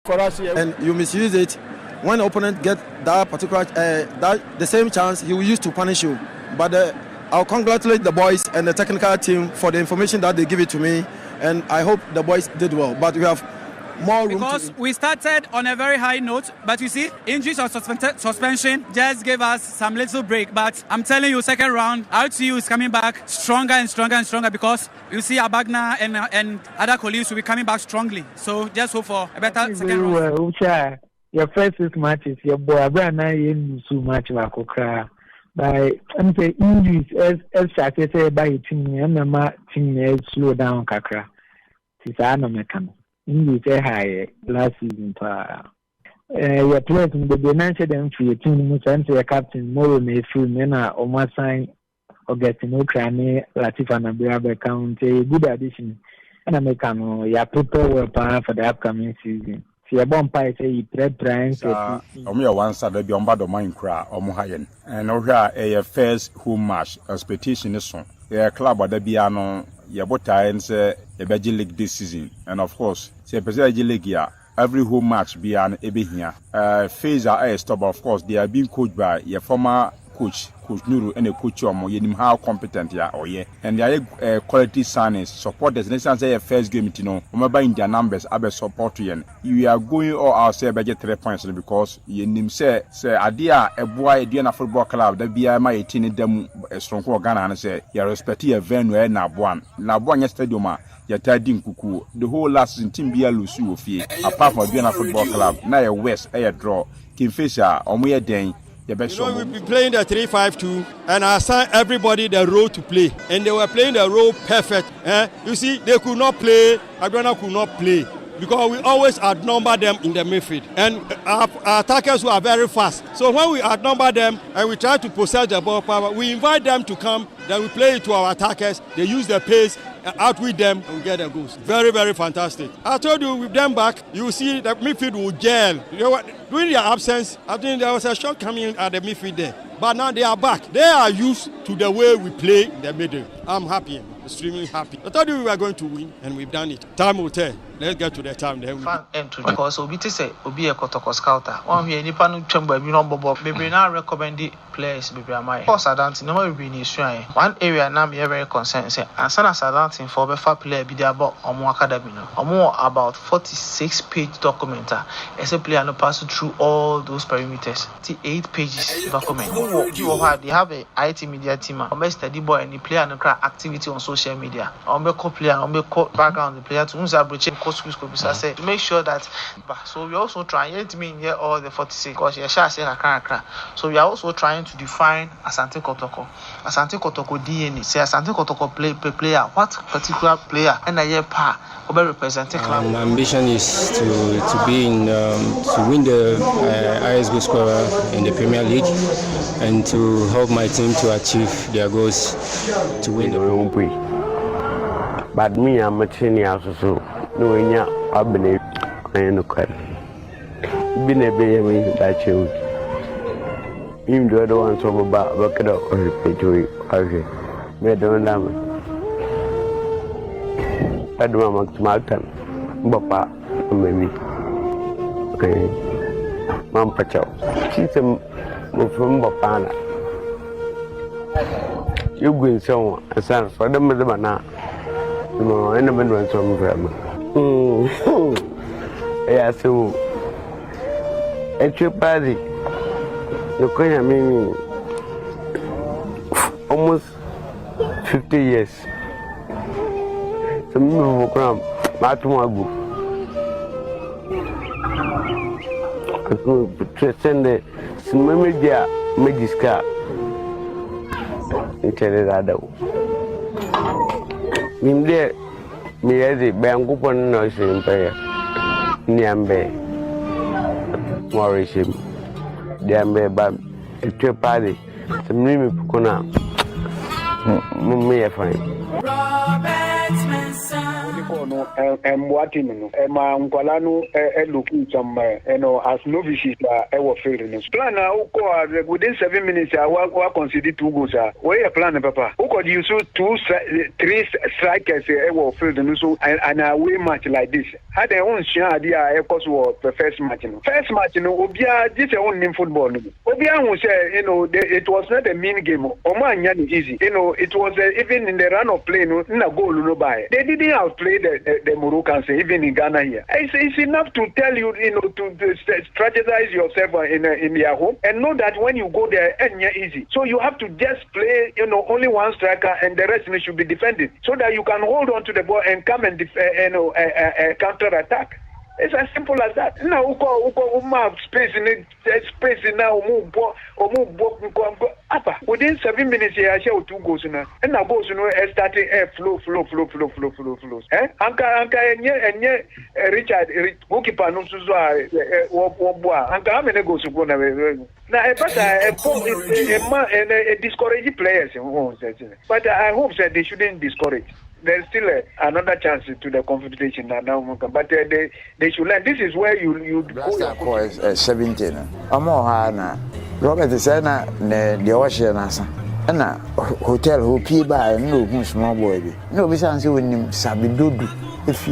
for us here. And you misuse it. When the opponent get that particular the same chance, he will use to punish you. But I'll congratulate the boys and the technical team for the information that they give it to me, and I hope the boys did well. But we have more room because we started on a very high note, but you see, injuries or suspension just gave us some little break. But I'm telling you, second round, RTU is coming back stronger and stronger and stronger, because you see Abagna and other colleagues will be coming back strongly. So just hope for a better second round. Your first 6 matches, your boy Abrana in so much like Okra. By I'm saying injuries as I say by team and my team slow down Kakra. Tisana Mekan. Injuries high last season. Your players in the mentioned them for your team, your captain, Moro Mayfield, Mena, or my sign, or getting Okrane, Latif and Abiabe County, good addition. And I make your prepare well for the upcoming season. Si a bomb pie say prepare one side be on bad of mine cry or Mohayen. And over a first home match expectation is on. A club at the piano, your bota and say a Belgian league this season. And of course, say President League here, every home match be an ebe here. Phase are a stop, of course, they are being coached by your former coach Nuru and a coach or how competent ya or yeah. And they are quality signings, supporters. Next time say a first game, you know, remember in their numbers, I be support you. You are going all out say budget 3 points because you name say idea a boy doing a football club that be my 18 them a strong Ghana and say you respect your venue na Nabuan stadium. Your tiding cuckoo, the whole last season team be a lose you fee. Apart from being a football club, now a West a draw. King Fisher on we day. You know, we've been playing the 3-5-2, and I assigned everybody the role to play, and they were playing the role perfect. You see, they could not play, Agbana could not play, because we always outnumber them in the midfield, and our attackers were very fast. So when we outnumber them and we try to possess the ball power, we invite them to come, then we play it to our attackers, they use the pace, outwit them and we get the goals. Very, very fantastic. I told you, with them back, you will see that midfield will gel. You know what? During their absence, I think there was a shot coming at the midfield there. But now they are back. They are used to the way we play in the middle. I'm happy, extremely happy. I told you we were going to win, and we've done it. Time will tell. Let's get to the time then. Fan entry because Obi say Obi a Kotoko scouter. One here nipa no twemba bi no bobo. Bebre na recommend players bebre amai. Course Adanti no more be ni shrine. One area na me very concerned say ansana Adanti for be fa player bi dey about omo academy no. Omo about 46-page document. As a player no pass through all those perimeters. 8 pages document. They have a IT media team. Omo study boy and the player no crack activity on social media. Omo co player, omo background the player to unza say to make sure that so we also trying to mean here all the 46 because you shall say so we are also trying to define Asante Kotoko DNA. Say Asante Kotoko player, what particular player and a year pa representing club. My ambition is to be in to win the highest goal scorer in the Premier League and to help my team to achieve their goals to win the Premier League. But me, I'm a senior so. No, I've been a crap. Been a baby that you. You do the ones over about work it out or repeat to you. Okay. Made on them. I do amongst my time. Papa, maybe. Okay. Mam Pacho. She's a from Bapana. You going somewhere, a son for them with the banana. No, I never went from them. Yeah, so a trip party. The Korea meaning almost 50 years. Some people come, Matumagu. I could send the Media Mediska in Teledado. In there. Me as a Bangupon noise in prayer. Niambe Morrison. Niambe Bab. A trip party. Some Rimi Pukuna. Mummy, fine. no watching no ma nkwala no looking some as novices were failing. Plan within 7 minutes we conceded 2 goals. Where you plan papa? Who could use 3 strikers were failing so and away match like this. Had their own share idea was the first match. First match obia this own in football. Obia will say it was not a mean game. Oman easy. It was even in the run of play no goal no buy. They didn't outplay the Moroccans even in Ghana here. It's enough to tell you to strategize yourself in your home and know that when you go there and easy. So you have to just play only one striker and the rest should be defended so that you can hold on to the ball and come and counter attack. It's as simple as that. Now, space now, within 7 minutes, I shall 2 goals now. And now goes, starting flow. Anka, Richard, goalkeeper, no, Anka, how many goals to go now? Now, a discouraging players, but I hope that they shouldn't discourage. There's still another chance to the confrontation now, but they should learn. This is where you go. Is 17. I'm more hard. Robert is the ocean and hotel who pay by no small boy. No, besides when him Sabidudu if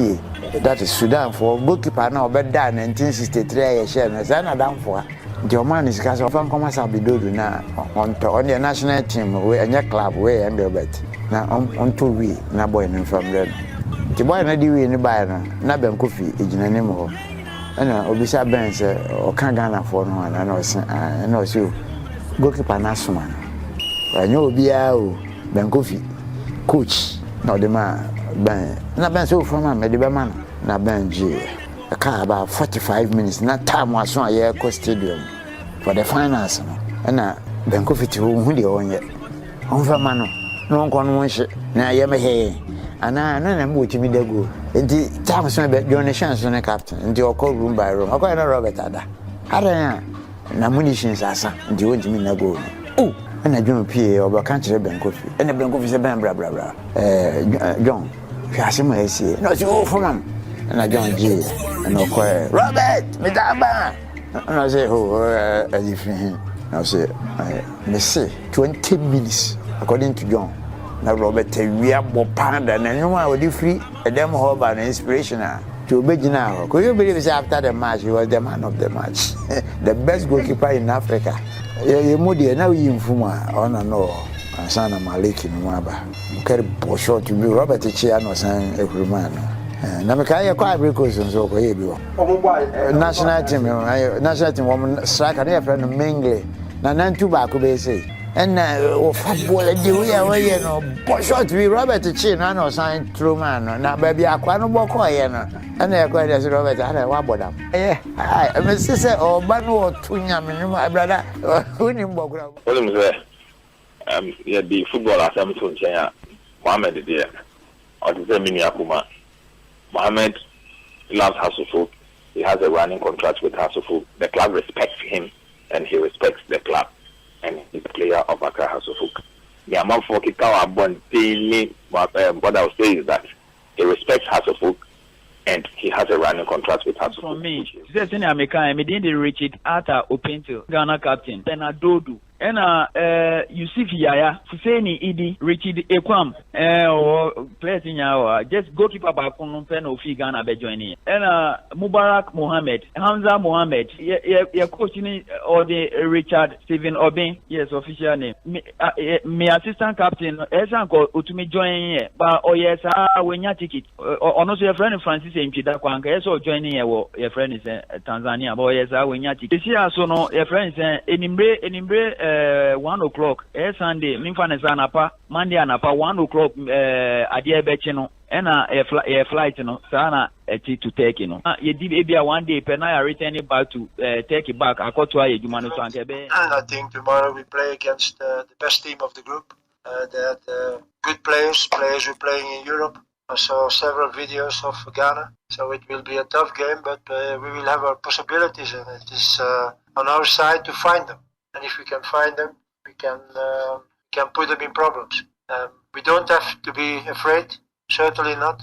that is Sudan for goalkeeper now, but done 1963 a share as down for. The man is because of Sabidudu now on the national team where any club where and bet. Na on to we na boy no from them the boy na di we ni buy na ben kofi ejina nim ho na obisa ben se o kan Ghana for no na o se na o se goalkeeper na soma anyo obia o ben kofi coach na the man ben na ben so from am de be man na ben ji ka about 45 minutes na time was on Ayekoo stadium for the finals na ben kofi ti hu de onye on fa man no one shit. Now you may hear, and I know me the go. And the time so be John chance on the captain, and the call room by room. I got a Robert Ada. I don't know. Munitions asa, and you want me na go. Oh, and I don't pay over country bank coffee. And the bank coffee is a blah blah. John, you ask him I say, no, you for mum. And I John G. And I call Robert, Medaba. And I say, oh, different. I say, me say 20 minutes. According to John, now Robert, we are more panda, and no one would free a damn hope and inspirational to obey now. Could you believe after the match, he was the man of the match, the best goalkeeper in Africa? You moody, now you Fuma, on and all, and Sana Malik in Mwaba. Carry short to be Robert Chiano San Ekrumano. Namaka quite because so national team woman strike and friend of Mingley. Nan tobacco be say. And football the way no short we Robert Chin and no sign true man na baby akwa no boko ye no and e kwa dey Robert ada wa bodam I me say o ba no tunya me my brother woni mbokura Olim say yeah the football asem to nchen Mohammed there or the mini akuma Mohammed loves Hasselhoff. He has a running contract with Hasselhoff. The club respects him and he respects the club. And he's a player of Accra Hasselhoff. The Amanfo Kikawa born daily. What I will say is that he respects Hasselhoff and he has a running contract with Hasselhoff. For me, this is American. I mean, Richard Arthur Opento, Ghana captain, then Adodu. And Yusuf Yaya, Fuseni Idi, Richard Ekwam, or players in our just goalkeeper back on Pen of Ghana be joining. And Mubarak Mohammed, Hamza Mohammed, your coaching or the Richard Stephen Obin, yes, official name. Me assistant captain, Esanko, Utumi joining, but oh yes, when your ticket, or not your friend Francis Mchida Kwanka, so joining your friend is Tanzania, but yes, when your ticket. This year, so no, your friend is Enimbre. 1 o'clock Sunday Minfanes anapa Monday anapa 1 o'clock Adie Bechino and a flight no sana to take no ye did ebia one day penaya returning back to take it back akotwa edumanu so ankebe. And I think tomorrow we play against the best team of the group. That good players who playing in Europe. I saw several videos of Ghana, so it will be a tough game, but we will have our possibilities, and it is on our side to find them. And if we can find them, we can put them in problems. We don't have to be afraid, certainly not.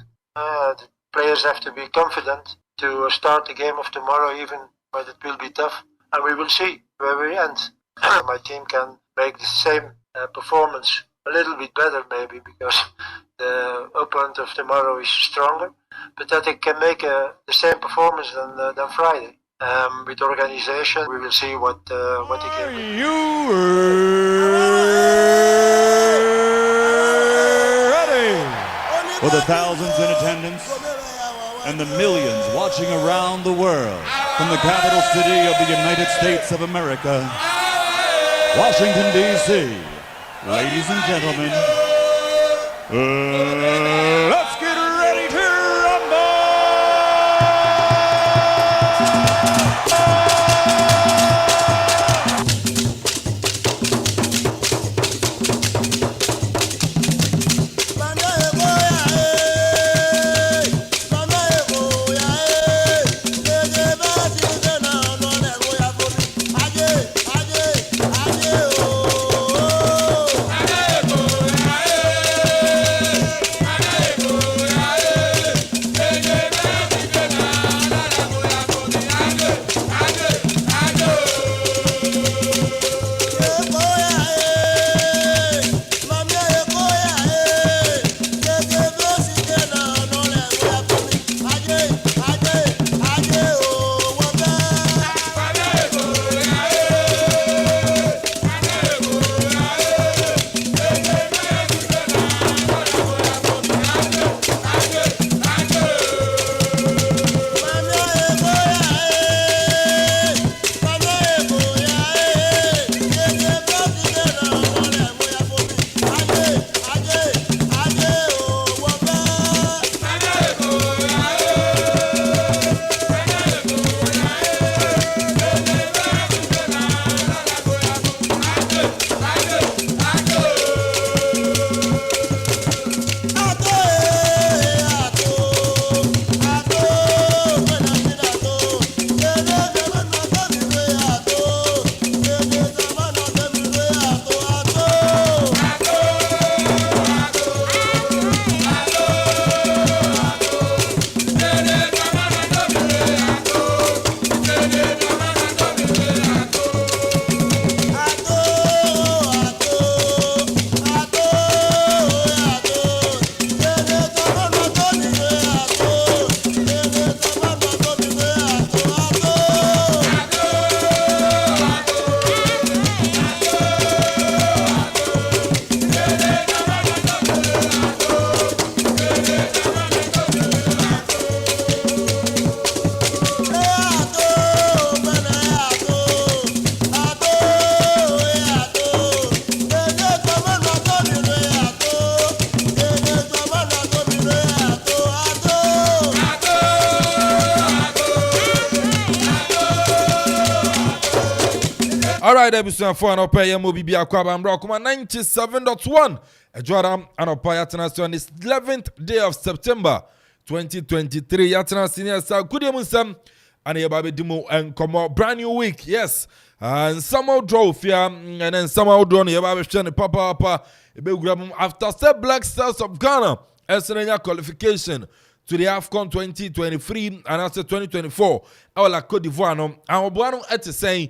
players have to be confident to start the game of tomorrow, even when it will be tough. And we will see where we end. My team can make the same performance a little bit better, maybe, because the opponent of tomorrow is stronger. But that they can make the same performance than Friday. With organization, we will see what he can ready for the thousands in attendance and the millions watching around the world from the capital city of the United States of America, Washington, D.C. Ladies and gentlemen, let's get ready to rumble! Alright, episode 4 and Opaya Mobibi Akwaba and Rockman 97.1. A Jordan and Opaya Tanas on this 11th day of September 2023. Yatana Senior Sir, good evening, Sam. And here, Baby Dimo, and come out brand new week, yes. And somehow drove here, and then somehow drawn here, Baby Shan, Papa, after step Black Stars of Ghana, as a qualification to the AFCON 2023 and after 2024. Our Côte d'Ivoire no. And Obuano at saying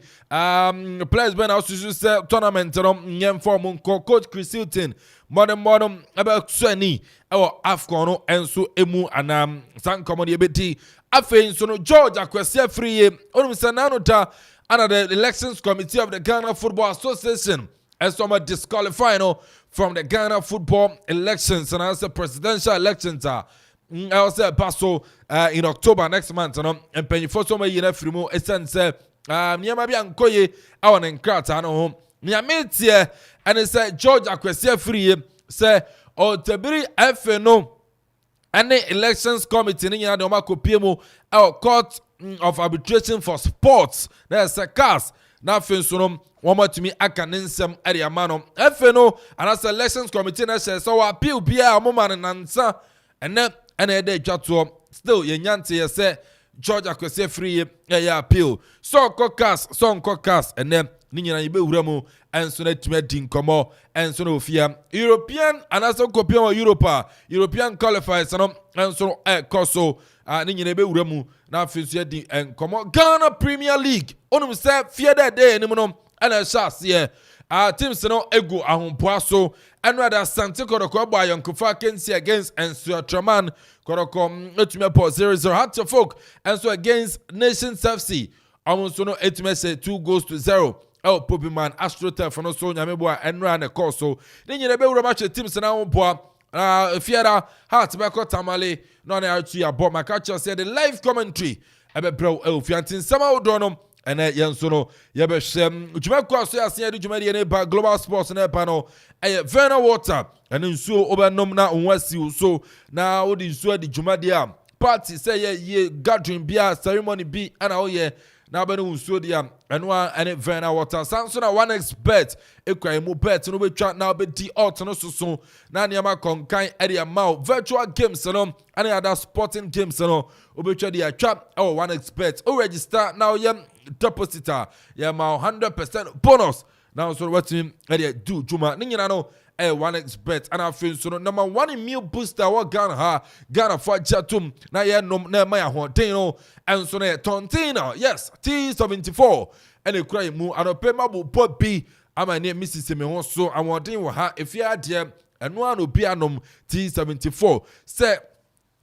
players been out to say tournament no nyem form coach Chris Hilton modern about 20 our AFCON no enso emu and san common ebeti afen so no George Akwesi free onum sanano ta under the elections committee of the Ghana Football Association as some disqualified from the Ghana football elections and as the presidential elections are I was paso in October next month, and penny for some year free essence near maybe Ankoye, our Nkrata, home. Near Metia, and it said George Akwesi free, say, or Tabiri FNO, and the elections committee in Yadomako Piemo, our court of arbitration for sports. There's a cast. Now, Finsunum, one more to me, I can insem area manum. FNO, and as elections committee, I say, so appeal be a moment and answer, and then. And a day chatto still Yanti say George Akwesi free appeal. So caucus, and then ni nyina yibe wura mu enso na tuma di nkomo enso na ofia European anaso kopia wa European qualifiers no enso no koso ni nyina be wura mu na afinso ya di nkomo Ghana Premier League onum se fie da day ni mu no ana shase teams no egu ahompoa so another Asante Kotoko agba Ayonkufa Akensi against Enso Traman Kotoko etume po 0-0 Hatchfolk Enso against Nations FC almost no etume say 2-0 Popiman Astroturf no so nyameboa enra na call so ni nyina be wura match teams na ahompoa Fiera Heart Beko Tamale no na artu ya bo makacho say the live commentary ebe bro fiantin sama odono ene yenso no yebe shem juma kwa so yasen de juma de ne ba Global Sports na pa no Verna Water ene nsuo obenom na onwasi so na odi nsuo de juma de a party say ye gathering bia ceremony bi ana oye na be no nsuo de a ene Verna Water sanso na 1xbet ekwa emu bet no betwa na be di out no so na niam konkan ade amount virtual games no and other sporting games no obetwa de atwa 1xbet o register now ye depositor ya ma 100% bonus now so what him do juma ni nyina no 1xbet and afin so no number 1 meal booster what Ghana for chatum na ye nom na ma ya hoden no and so na tontina yes T74 and e cry mu anope mabu popi ama ne misisi me ho so awoden wo ha efia de eno an obi anom T74 say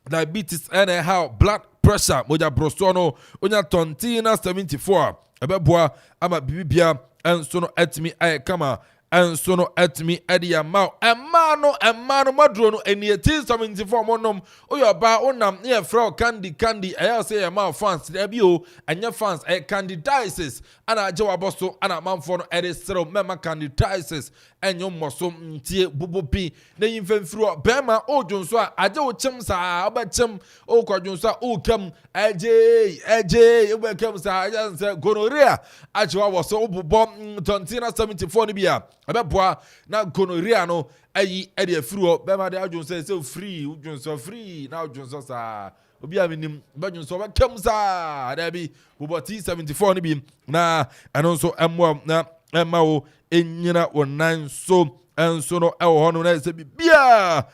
diabetes and how blood pressure moja brosto no onya tontina 74 ebeboa ama bibia enso no etimi kama enso no etimi edia ma emano maduro no eni T74 monom oyoba onam ye frau candy I say ya fans there bi o anya fans candidiasis ana ajewa boso ana Amanfo no edesero mema candidiasis enyo moso ntie bubupi na yimfemfiro bema ojonso a aje wo chem sa obachem o kwadjonso o kam eje obakam sa aje se gonorrhea ajewa woso obubo tontina 74 ni bia abeboa na gonorrhea no ayi ede afiro bema de ajonso se free ujonso free na ujonso sa obi aminim bajonso bakam sa da bi bubo T74 ni bi na anonso emwa na emawo enyina wonan so enso no ewo hono na se bia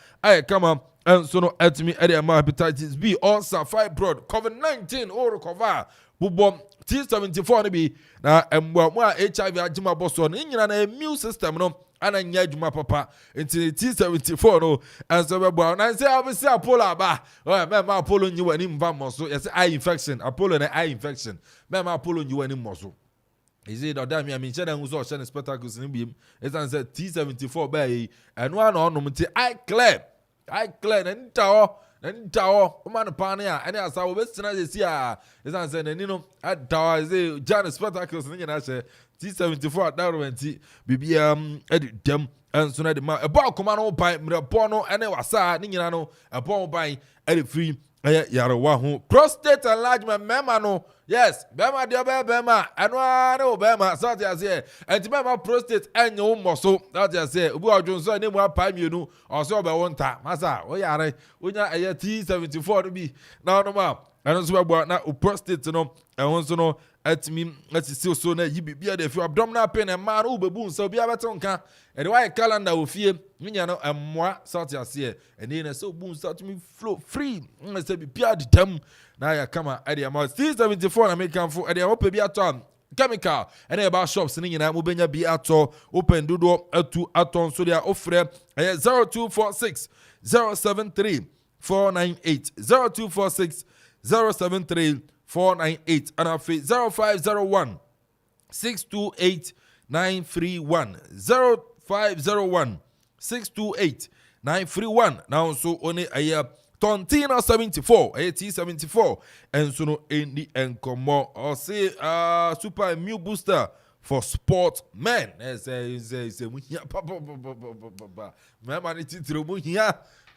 kama enso no etimi ede ma hepatitis B ulcer fibroid COVID-19 or recover bubo T74 ni bi na emwa mu a HIV agima boso no nyina na immune system no ana nya adwuma papa enti T74 no enso bebo na se obisi Apollo aba ma Apollo nyi wani mva moso yes eye infection Apollo na eye infection ma Apollo nyi wani moso. Is it that I mean, China who's also spectacles in beam? It's answer T74 bay and one on I clear and tower, man, pania, and as our best this year is answered, and you know, at tower is John spectacles and I say T74 at Darwin, BBM, edit them, and so that a bar command by Mirapono and a wasa, Ninano, a bomb by edit free. Yarawahu prostate enlargement memano yes bema de bema anwa no bema so that say enti bema prostate enyo moso that say obi odwonso ne mu apa mienu oso be wonta masa o yare onya T74 no bi na no ma eno so gbo na prostate no ehonso no atimi atisi so na yibibia de fi abdominal pain e ma no ubebu nso bia betonka e de why calendar ofie nya no emwa sort ase eni na so bu nso atimi flow free na se bibia de tam na ya kama ade ama T74 na make am for ade ope bia to chemical and about shops ni nyina mo benya bi ato open dodo atu aton so dia ofre 0246 073 498 0246 073 498 and our 0501 628 931 0501 628 931 now so only a year Tontina 74 T74 and so no in the encomo or say super immune booster for sport men say mama ni titiro mu hia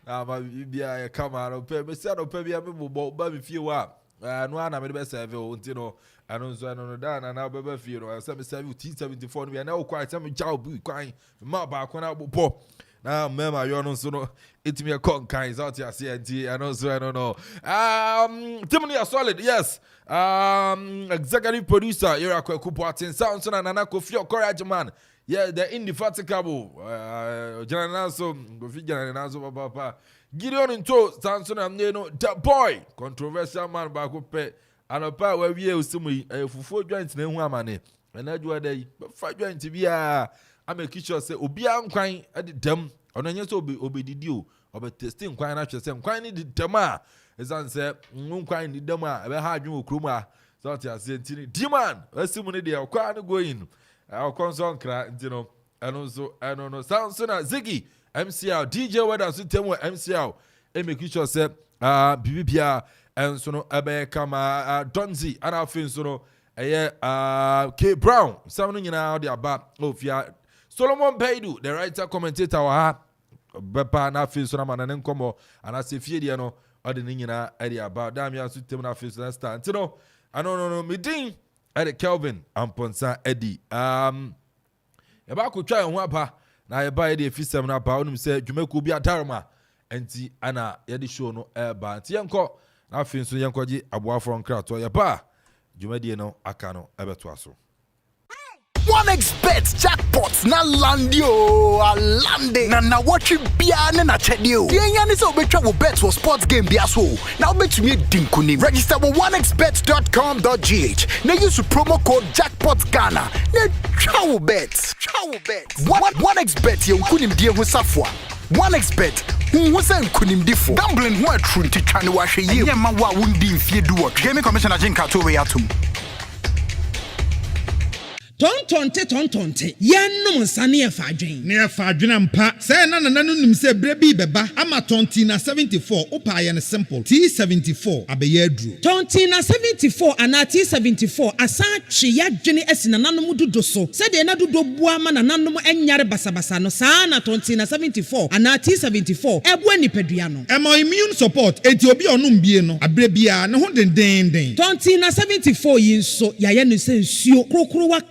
ama bia camera pe me se no pe bia me bo ba me fie wa no ana me be serve o ntino ano nso ano no da na ba fie no se me serve T74 no bia na o kwa se me jaw bu kwan ma ba kwa na bo Now, remember, you know, so no, it me a con kinds out here, CNT, and also, I don't know. Timothy are solid, yes. Executive producer, you're a Kupuatin, Soundson, and Anako Fio Courage Man. Yeah, the indefatigable. General Naso, General Naso, Papa. Gideon in tow, Soundson, and you know, that boy, controversial man, Bakupe, and a part where we are assuming a full joint in one. And I do a day, but 5 joints to be I'm a kitchen say, Obian crying at the dem, or then yes, obey the dew, or but testing quite actually saying, crying the dema. As I said, crying the dema, I had you, Kruma, so I said, Deman, let's see when they are quite going. Our console cry, you know, and also, I don't know, sounds soon as Ziggy, MCL, DJ, what I should tell me, MCL, and make kitchen say, BBPR, and so no, Abe Kama, Donzi, and I feel so no. K Brown, sounding in out there about Solomon Baidu, the writer commentator, Bepa na feel so man and come and I say Fiediano, or the Nina idea about Damia to Timna face last time. You know, I don't know, meeting at Kelvin and Ponsa Eddie. About could try on Wapa, now I buy the fish seven about him say, Jamaica be a Tarma, and see Anna, Yedi show no air band. Yanko, now feel so Yankoji, a boy from Krato, ya bar. Jumedi no akano ebetwaso. 1xBet jackpots na landio alande na watch bia na chedio. Yenya ni so betwa wo bet for sports game bia so. Now betumi dinkuni. Register with 1xbet.com.gh. Na use promo code jackpotghana. Na chawo bet. 1xBet ye nkunim die ho safwa. 1xBet who say nkunimdifo. Gambling ho atru ti twane wa hwe ye. Yema wa wundi mfie duo. Gaming Commissioner Jinka to we atum. Tontonte yenum nsane e fadwen ne e fadwen ampa say na nim say brebi beba ama tonti na 74 opa ye ne simple T74 abeye aduro tonti na 74 ana T74 asa twe ya dwene asina nanom dodo so say de na dodo bua ma na nanom enyare basabasa no saa na tonti na 74 ana T74 ebo nipadua no emo immune support enti obi onum bie no abrebia ne ho denden tonti na 74 yi nso ya ye no se nsuo krokro wa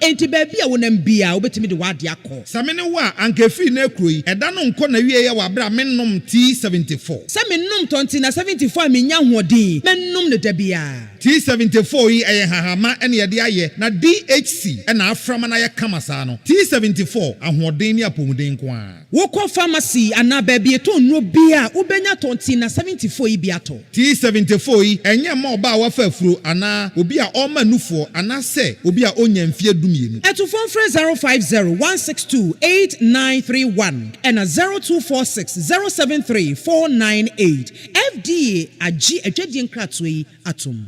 enti baby a wonam bia obetimi de wade akọ samene wa ankefi na ekroyi eda no nko na wie ye wa bra mennom T74 samennom tonti na 74 menya hoodin mennom ne da bia T74 yi eye hahama ene ye de aye na DHC ena aframa na ye kamasa no T74 ahoodin ni apomuden ko a wokọ pharmacy ana baby eto nro bia ubenya tonti na 74 yi bia to T74 yi enye ma oba wa fafuro ana obi a oma nufo ana se obi a onya mfie dumienu eto phone 050-162-8931 and 0246-073-498 FDA agi adwadi nkratwe atom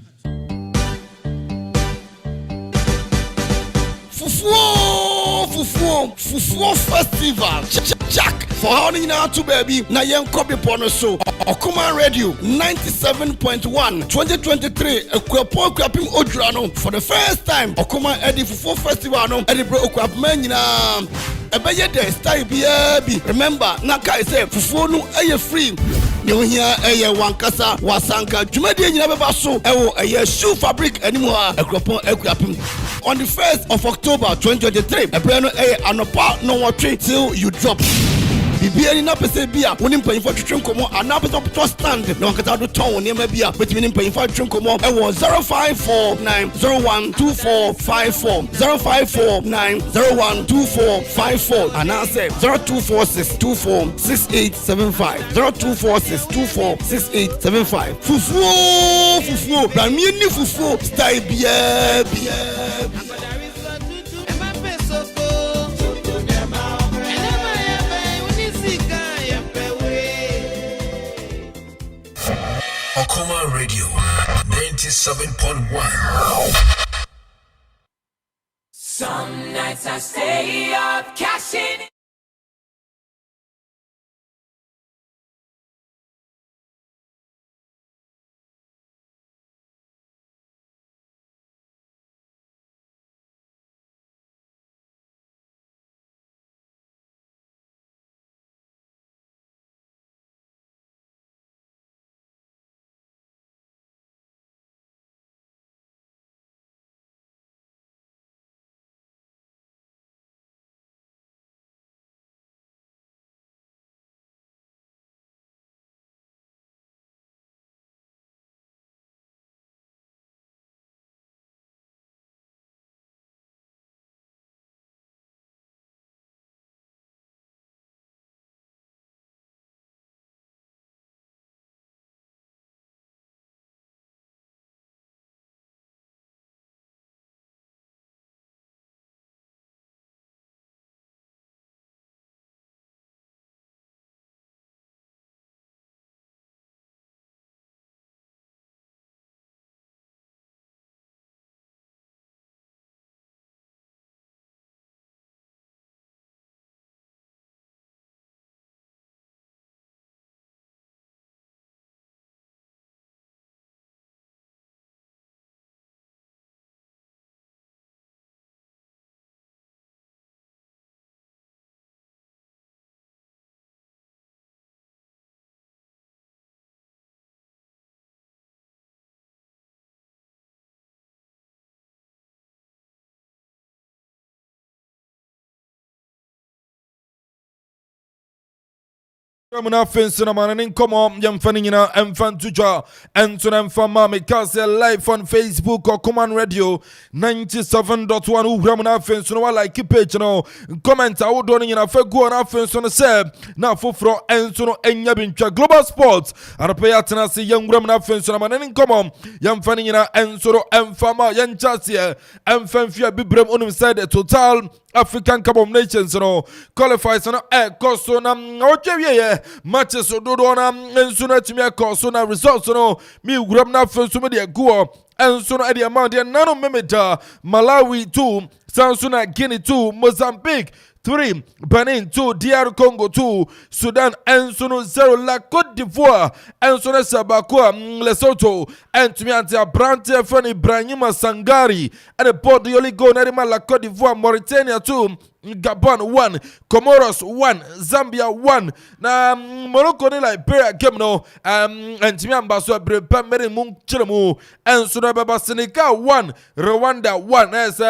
Fufuo festival Jack for how you know to baby na yen copy pono so Okuma Radio 97.1 2023 Akuffo-Akuapem Odrano for the first time Okuma Eddie Fufuo festival no Eddie bro Akuapem nyina ebeye dey style bi remember naka I say fufuo no eye free you hear eye wankasa wasanka dwumade nyina beba so ewo eye shoe fabric anymore Akropong-Akuapem on the 1st of October 2023 ebrano eye anopa no watwe till you drop Bibiani na pese bia wonim pan for twetwe nkomo ana pese to stand na wankata do ton ne ma bia betimi nim pan for twetwe nkomo e wo 0549012454 0549012454 ana say 0246246875 0246246875 fufuo bramie ni fufuo style bia Okuma Radio 97.1. Some nights I stay up, cashing Ramuna Finson Amanin, come on, Yamfanina, and Fantuja, and Son and Fama, because they're live on Facebook or Command Radio 97.1. Ramuna Finson, like keep page, comment out on in a Fago and Finson said, now for and Sono and Yabincha Global Sports, and a payatana see young Ramuna Finson Amanin, come on, Yamfanina, and Soro and Fama, Yan Chasia, and Fanfia Bibrem Unum said a total African Cup of Nations, qualifies on a cost on matches and sooner to me a cost on results. Me Gramna first to me go and sooner at the amount and none of Memeta, Malawi 2, Sansuna Guinea 2, Mozambique 3, Benin 2, DR Congo 2, Sudan and Suno 0, La Côte d'Ivoire and Sona Sabakoa, Lesotho and to me anti Brante Fanny Barima Sangari and a port the only go Narima La Côte d'Ivoire, Mauritania 2, Gabon 1, Comoros 1, Zambia 1. Na Morocco ni Liberia game no and to me ambaso Brepa Meri Mung Chilemu and Sona Baba Senegal 1, Rwanda 1 as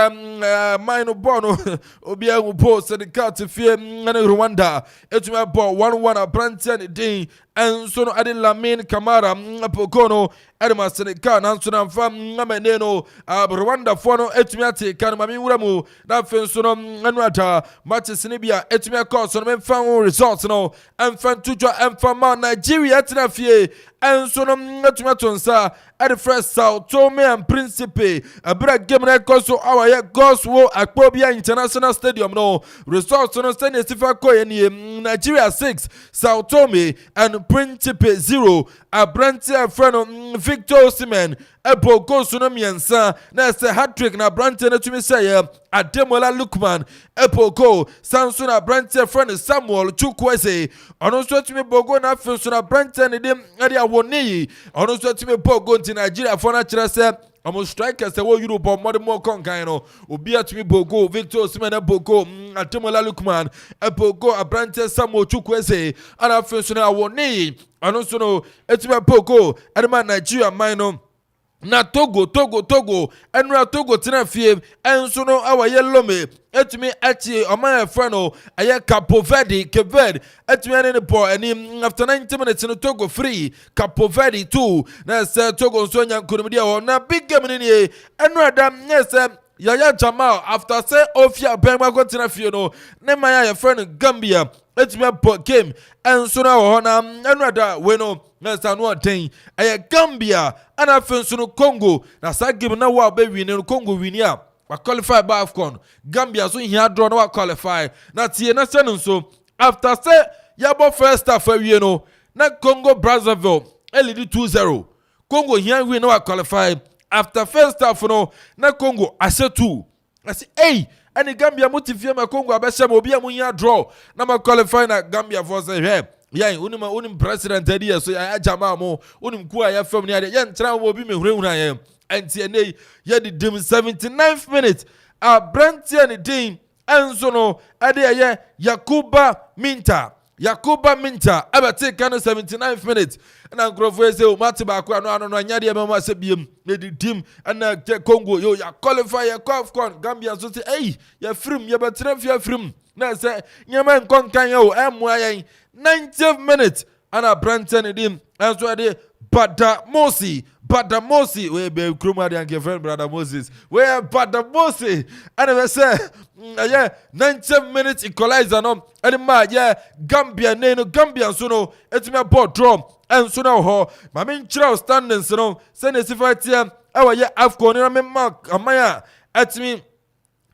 Mino Bono Obia Upo Senegal to fear Rwanda. It's my ball 1-1 a Brante Day and Sono Adi Lamine Kamara Pokono Edema Senegal Nansuna Fam Nameneno Rwanda Fono Etmiati Kanamami Uramu na Fensono Anwata matches Nibia Etmia Cost on Memfan results no and Fantuja and Fama Nigeria Tinafie and Sono Etmatonsa at the first Sao Tome and Principe a break game record so our Goswo Akpobia International Stadium no results on Stadium Sifako Nigeria 6 Sao Tome and Principe 0 a Brantia friend Victor Osimhen Epo go Sunomiansa na se hat-trick na Brantia na tumi say Ademola Lukman Epo go Sansuna Brantia friend Samuel Chukwueze ono so tumi bogo na Finsuna Brantia ne dem ade awoni ono so tumi bogo nti Nigeria for na kire se I'm strikers that were Europe or more conkaino. Ubia to me bogo, Victor Osimhen a bogo, Ademola Lukman, a bogo, a Brantia Samuel Chukwueze, and a Finsuna Woni, and also no, it's my bogo, and my Nigeria minor. Na Togo, and na Togo Tinafie, and so no our yellow me, et me at ye, or my friend, Ayekoo Verde, Keved, et me any boy, and after 90 minutes in Togo free, Capo Verde 2, na Togo Sonia Kurudia, or na big game in ye, and rather, yes, Yaya Jamal, after say, Ofia Bema Tinafie, no, Nemaya friend Gambia. It's me a game and so now and rather bueno that's another thing I Gambia and I feel so Congo that's I give now what baby in Congo winia I qualify by AFCON Gambia so here draw no qualify that's here na so after say yabo first half na Congo Brazzaville LED 2-0 Congo here we no qualify after first half na Congo I say 2 I say hey and the Gambia motivate my Congo abesha obi amunya draw na ma qualify na Gambia for say hey yeah unim president there so ya jama mo unim ku ya fam ni ade ya ntra obi me hurehura ya anti ene ya the 79th minute a Brantia ni din enso no ade ya Yakuba Minta abate kan 79th minute na Akropong say o mate ba ko no anya de mama se biem na di team na Congo yo ya qualify ya AFCON Gambia so say hey ya frim ya betre fia frim na say nyama nkon kan yo emu ayen 90th minute ana Branton dim enso ade Badamosi we be kruma de anke friend brother Moses we Badamosi and we say yeah 90 minutes equalizer no and ma yeah Gambia so no etime ball draw and so now ho ma me nchira standings no say na sifat here our yeah AFCON na me mark amaya etime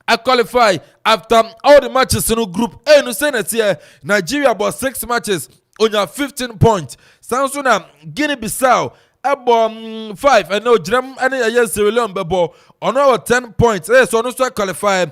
I qualify after all the matches in group A no say that here Nigeria about 6 matches on your 15 points Sansuna Guinea-Bissau Abo 5 and no Jram and yes Sierra Leone bebo on our 10 points yes on also qualify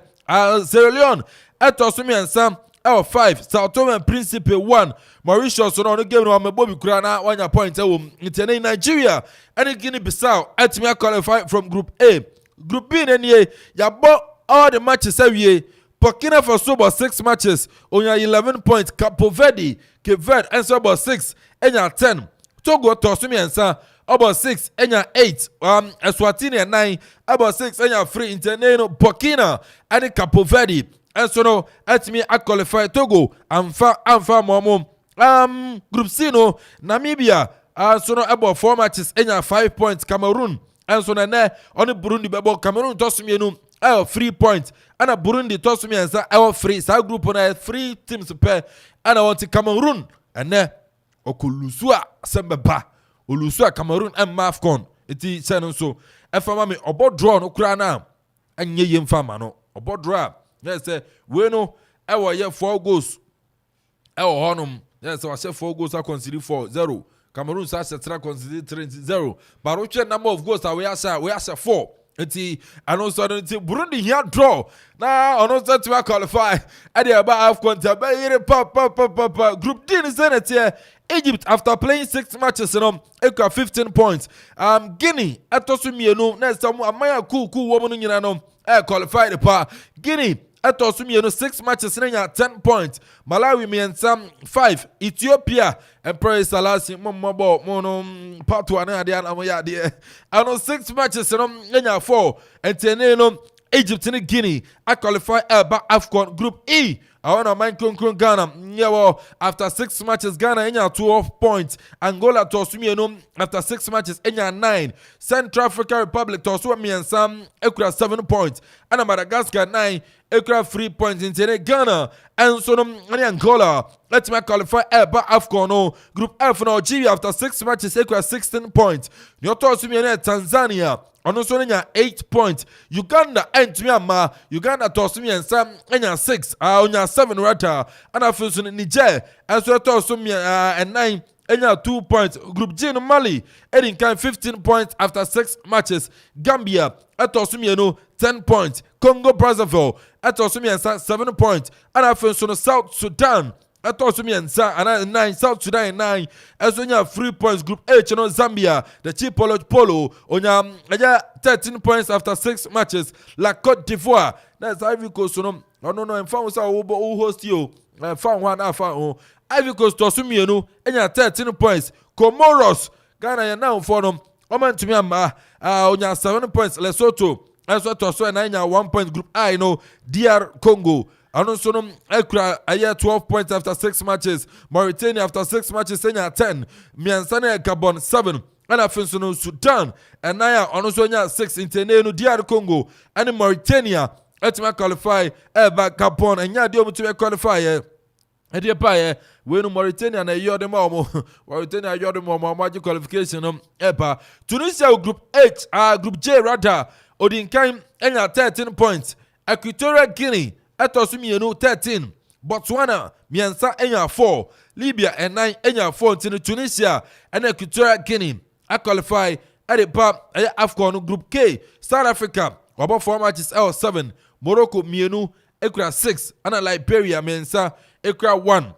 Sierra Leone at Osumi and Sam our 5 Sao Tome and Principe 1 Mauritius on the game no Bobby Kurana 1 point in Nigeria and Guinea-Bissau at me qualify from group A group B and ye yabo all the matches every Burkina Faso about 6 matches on your 11 points Capo Verde Keved and so about 6 and your 10 Togo Tosumi and Sam about 6 and your 8 Eswatini and 9 about 6 and your 3 International Burkina and Capo Verde and so no at me I qualify Togo Amfa Momo Group C no Namibia so no about 4 matches enya 5 points. Cameroon and so na on Burundi bebo Cameroon tosumienu 3 points. And Burundi tosumiensa 3 sa group na 3 teams per and I want Cameroon and okulusua sembeba olusua Cameroon and Mafcon iti seno so efama me obo draw no kura na anye yemfama no obo draw yes we no ye 4 goals honum yes I say 4 goals I consider 4-0 Cameroon sa setra consider 3-0 but which number of goals we are 4 enti anonso enti Burundi here draw na anonso to qualify at the about AFCON pa group D is in Egypt after playing 6 matches eka 15 points Guinea atosumienu na samu amaya cool woman nyina no qualified pa Guinea atosumienu 6 matches na 10 points Malawi miensa 5 Ethiopia Emperor Salasi momo part 1 na dia na ya dia ano 6 matches na 4 enteneno Egypt and Guinea I qualify by AFCON Group E. I want to mind Ghana. Yeah, well, after 6 matches, Ghana enya 12 points. Angola tosumienu after 6 matches enya 9. Central African Republic tosumiensa ekura 7 points. And Madagascar 9 ekura 3 points. In Ghana and so Angola. Let's make qualify by AFCON Group F. Nigeria after 6 matches ekura 16 points. Nyoto tosumienu Tanzania. Also, 8 points. Uganda and Myanmar. Uganda tossed me and Sam 6. Onya 7 rather. And I feel so Niger. And so tossed me and 9. And 2 points. Group G in Mali. Edin Kan 15 points after 6 matches. Gambia. Tossed me 10 points. Congo Brazzaville. Tossed me 7 points. And I feel so South Sudan. I thought me and 9 South Sudan 9 as on your 3 points Group H and Zambia the cheap polo on your 13 points after 6 matches La Côte d'Ivoire that's Ivory Coast no and found who host you found one I found Ivory Coast to assume you know and your 13 points Comoros Ghana you now for them Oman to me on your 7 points Lesotho as well to so 1 point Group I know DR Congo. Also, Ekra aya 12 points after 6 matches. Mauritania after 6 matches, Kenya 10. Miansane Gabon 7. And I think Sudan and Naya also 6 in Tenenu DR Congo and Mauritania. Let's qualify back Gabon and Yadio to qualify. Dear Pie, when Mauritania and Yodemo, Mauritania Yodemo, magic qualification Epa. Tunisia Group H, Group J rather. Odinkaim and 13 points. Equatorial Guinea. Etosumienu 13. Botswana miensa enya 4. Libya and 9 enya 4 in Tunisia and Equatorial Guinea. I qualify at the pub AFCON Group K. South Africa about 4 matches L7. Morocco mienu ekura 6 and Liberia miensa ekura 1.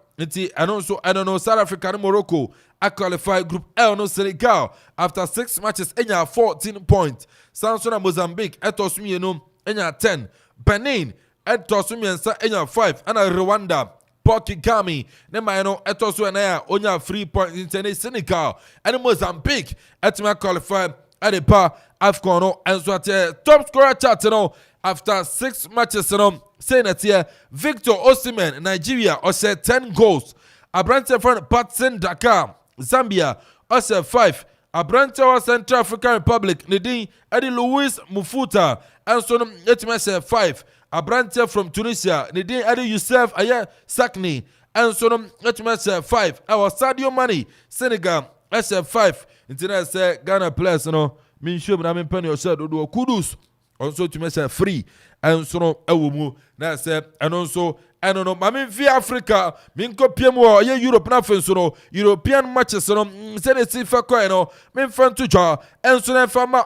And also I don't know South Africa and Morocco. I qualify Group L no Senegal after 6 matches enya 14 points. Samsung Mozambique etosumienu enya 10. Benin Etosumiensa enya 5 and Rwanda Port Kigami Nemayano Etosu and onya 3 points in Senegal and Mozambique etma qualify at the par AFCON and so top scorer chart after 6 matches saying that here Victor Osimhen Nigeria also 10 goals Abrante from Patson Dakar Zambia also 5 Abrante Central African Republic Nidin Eddie Louis Mufuta and so etma 5 Abrante from Tunisia, Nidin Adi Youssef Aya Sakni, and Sonum HMS 5. Our Sadio Mane, Senegal, SF5. Internet say Ghana players, mean sure, but I'm in penny or said, do kudus. Also to mess free, and Sono Ewumu, that's and also. I don't know, I mean, via Africa, Minko Piemo, Europe, nothing, so European matches, said it's if I coin, mean, fun to draw, and so then from my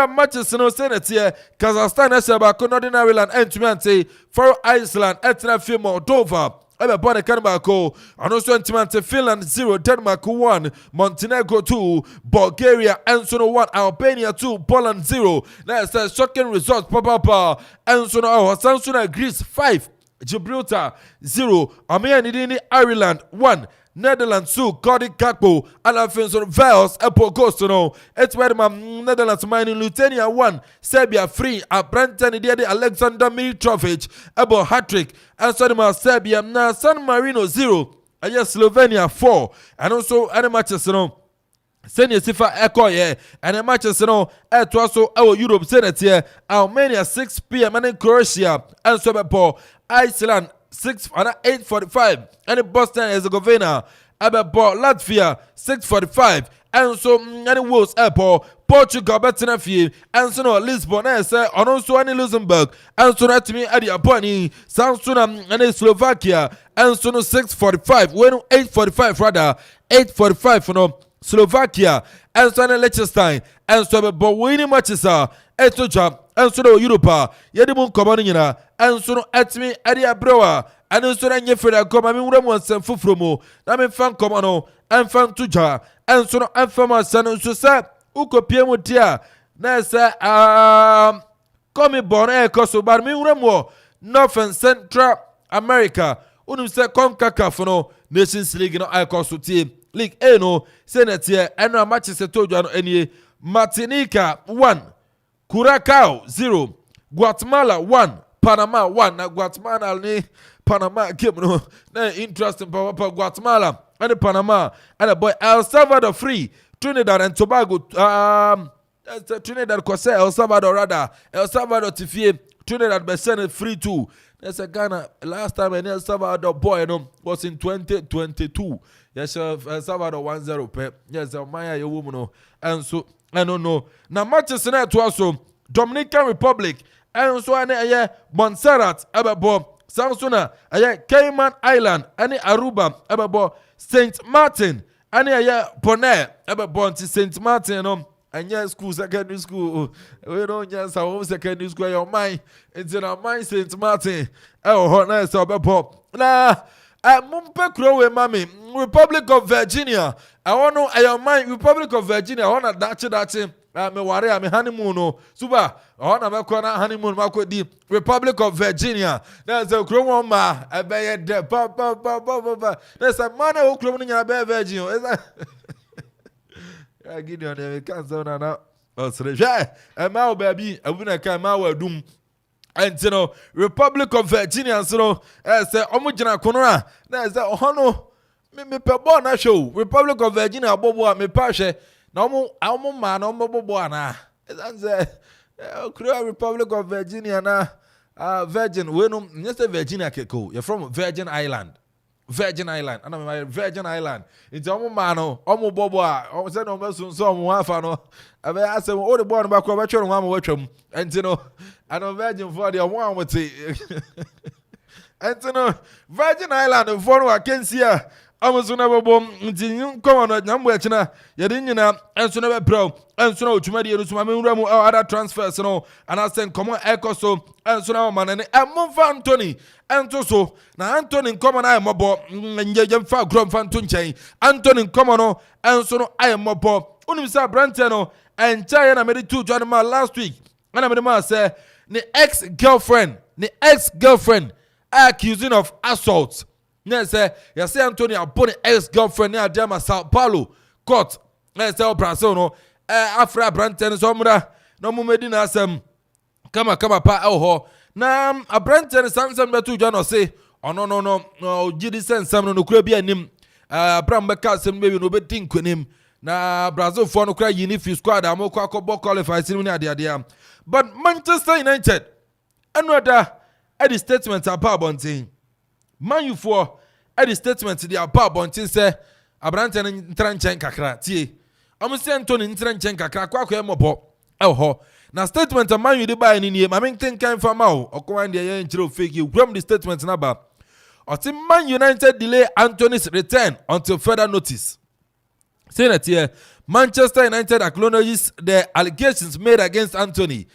matches, Senate here, Kazakhstan, Sabako, Northern Ireland, and to say, for Iceland, Etna, Moldova. I'm a bonnet Canabako, and also Antimante Finland 0, Denmark 1, Montenegro 2, Bulgaria and so 1, Albania 2, Poland 0. That's a shocking result, Papa, and so now Sansuna Greece 5. Gibraltar 0, Armenia Ireland 1, Netherlands 2, Cardiff Gakpo, and Alfonso Vels, Epo Costono, Etwedman, Netherlands mining Lithuania 1, Serbia 3, Abrantan Alexander Mitrovic, Ebo Hattrick, and Sonoma Serbia, San Marino 0, Slovenia 4 and also any matches Senior Sifa A.K.A and the matches at also our Europe Senate here Armenia 6 p.m. and in Croatia and so Iceland 8:45 and Bosnia and Herzegovina Latvia 6:45 and so any Wales Airport Portugal Betinafie and so Lisbon and also any Luxembourg and so that me at the Aponi Samsung and Slovakia and so 6:45 when 8:45 rather 8:45 Slovakia and so Liechtenstein and so but winning matches are Etoja and so Europa Yedimun Comanina and so at me at the Abroa and so then Yefreda come I mean once and Fufromo I mean fan Comano and fan Tuja and so and Fama San so sa Uko Piemutia Nessa Kwame Mpere A.K.A so bar me North and Central America unum se CONCACAF Nations League no A.K.A so team League A no Senate and no matches told you any Martinica 1 Curacao 0 Guatemala 1 Panama 1 na Guatemala ni Panama game no na interesting for Guatemala and Panama and boy El Salvador 3 Trinidad and Tobago Trinidad Kose El Salvador rather El Salvador Tifie Trinidad Besene 3-2. That's a Ghana last time and El Salvador boy was in 2022. Yes, El Salvador 1-0 yes, Maya your woman and so I don't know. Now matches in that also Dominican Republic and so I Montserrat Ababo Samsuna Cayman Island and Aruba Ababo Saint Martin and Bonaire Ababo Saint Martin and school secondary school we don't yes our secondary school your mind it's in our mind Saint Martin oh nice Ababo na Mumpe Crowe Mami Republic of Virginia I want to your mind Republic of Virginia I want to dachi me worry me honeymoon super I want to make na honeymoon mako di Republic of Virginia there's a Crowe ma abeye de pa there's a man who Crowe ni abeye Virginia I give you the cancer na osre ma baby abuna kan ma wadum and Republic of Virginia so say omugina konora na say ohono me pe bo na show Republic of Virginia bobo me pa hwe na omo ma na omo bobo ana say Republic of Virginia na Virgin we no say Virginia keko you from Virgin Island and I'm Virgin Island it's omo ma no omo bobo a o say no mesun so omo afa no abe ase o de bo no ba ko ba twere no watwam and I know Virgin for the one with it. And Virgin Island for what can see almost never bomb come on number china yadinina and so never pro and so to my dear to other transfers and I send common echo so and so now man and Anthony and so now Anthony come on I am mobo and you fa grom fan tunchain Anthony come on and so I am mobo unimsa branteno and China made 2 join my last week and I made ma say the ex-girlfriend accusing of assault. Yes, you say Anthony upon ex-girlfriend near Dama Sao Paulo court. Yes, Brasono Afra Branton Somra no Medina Sam Kama pa oh na a Branton Samson betu John say oh no Gidi send some no crabia nim Bram Becasem baby no betting him na Brazil for no cry unifi squad amoko akobọ qualify sin ni ade but Manchester United another at the statement about bonting Man U for at the statement the about bonting say Abrante ntranchen kakra tie amusi Anthony ntranchen kakra kwa emobo ho na statement Man U dey buy ni nie ma me think kan fama o okwan dey yan chiro fake you from the statement na ba oti Man United delay Anthony's return until further notice. Saying that here, Manchester United acknowledges the allegations made against Anthony.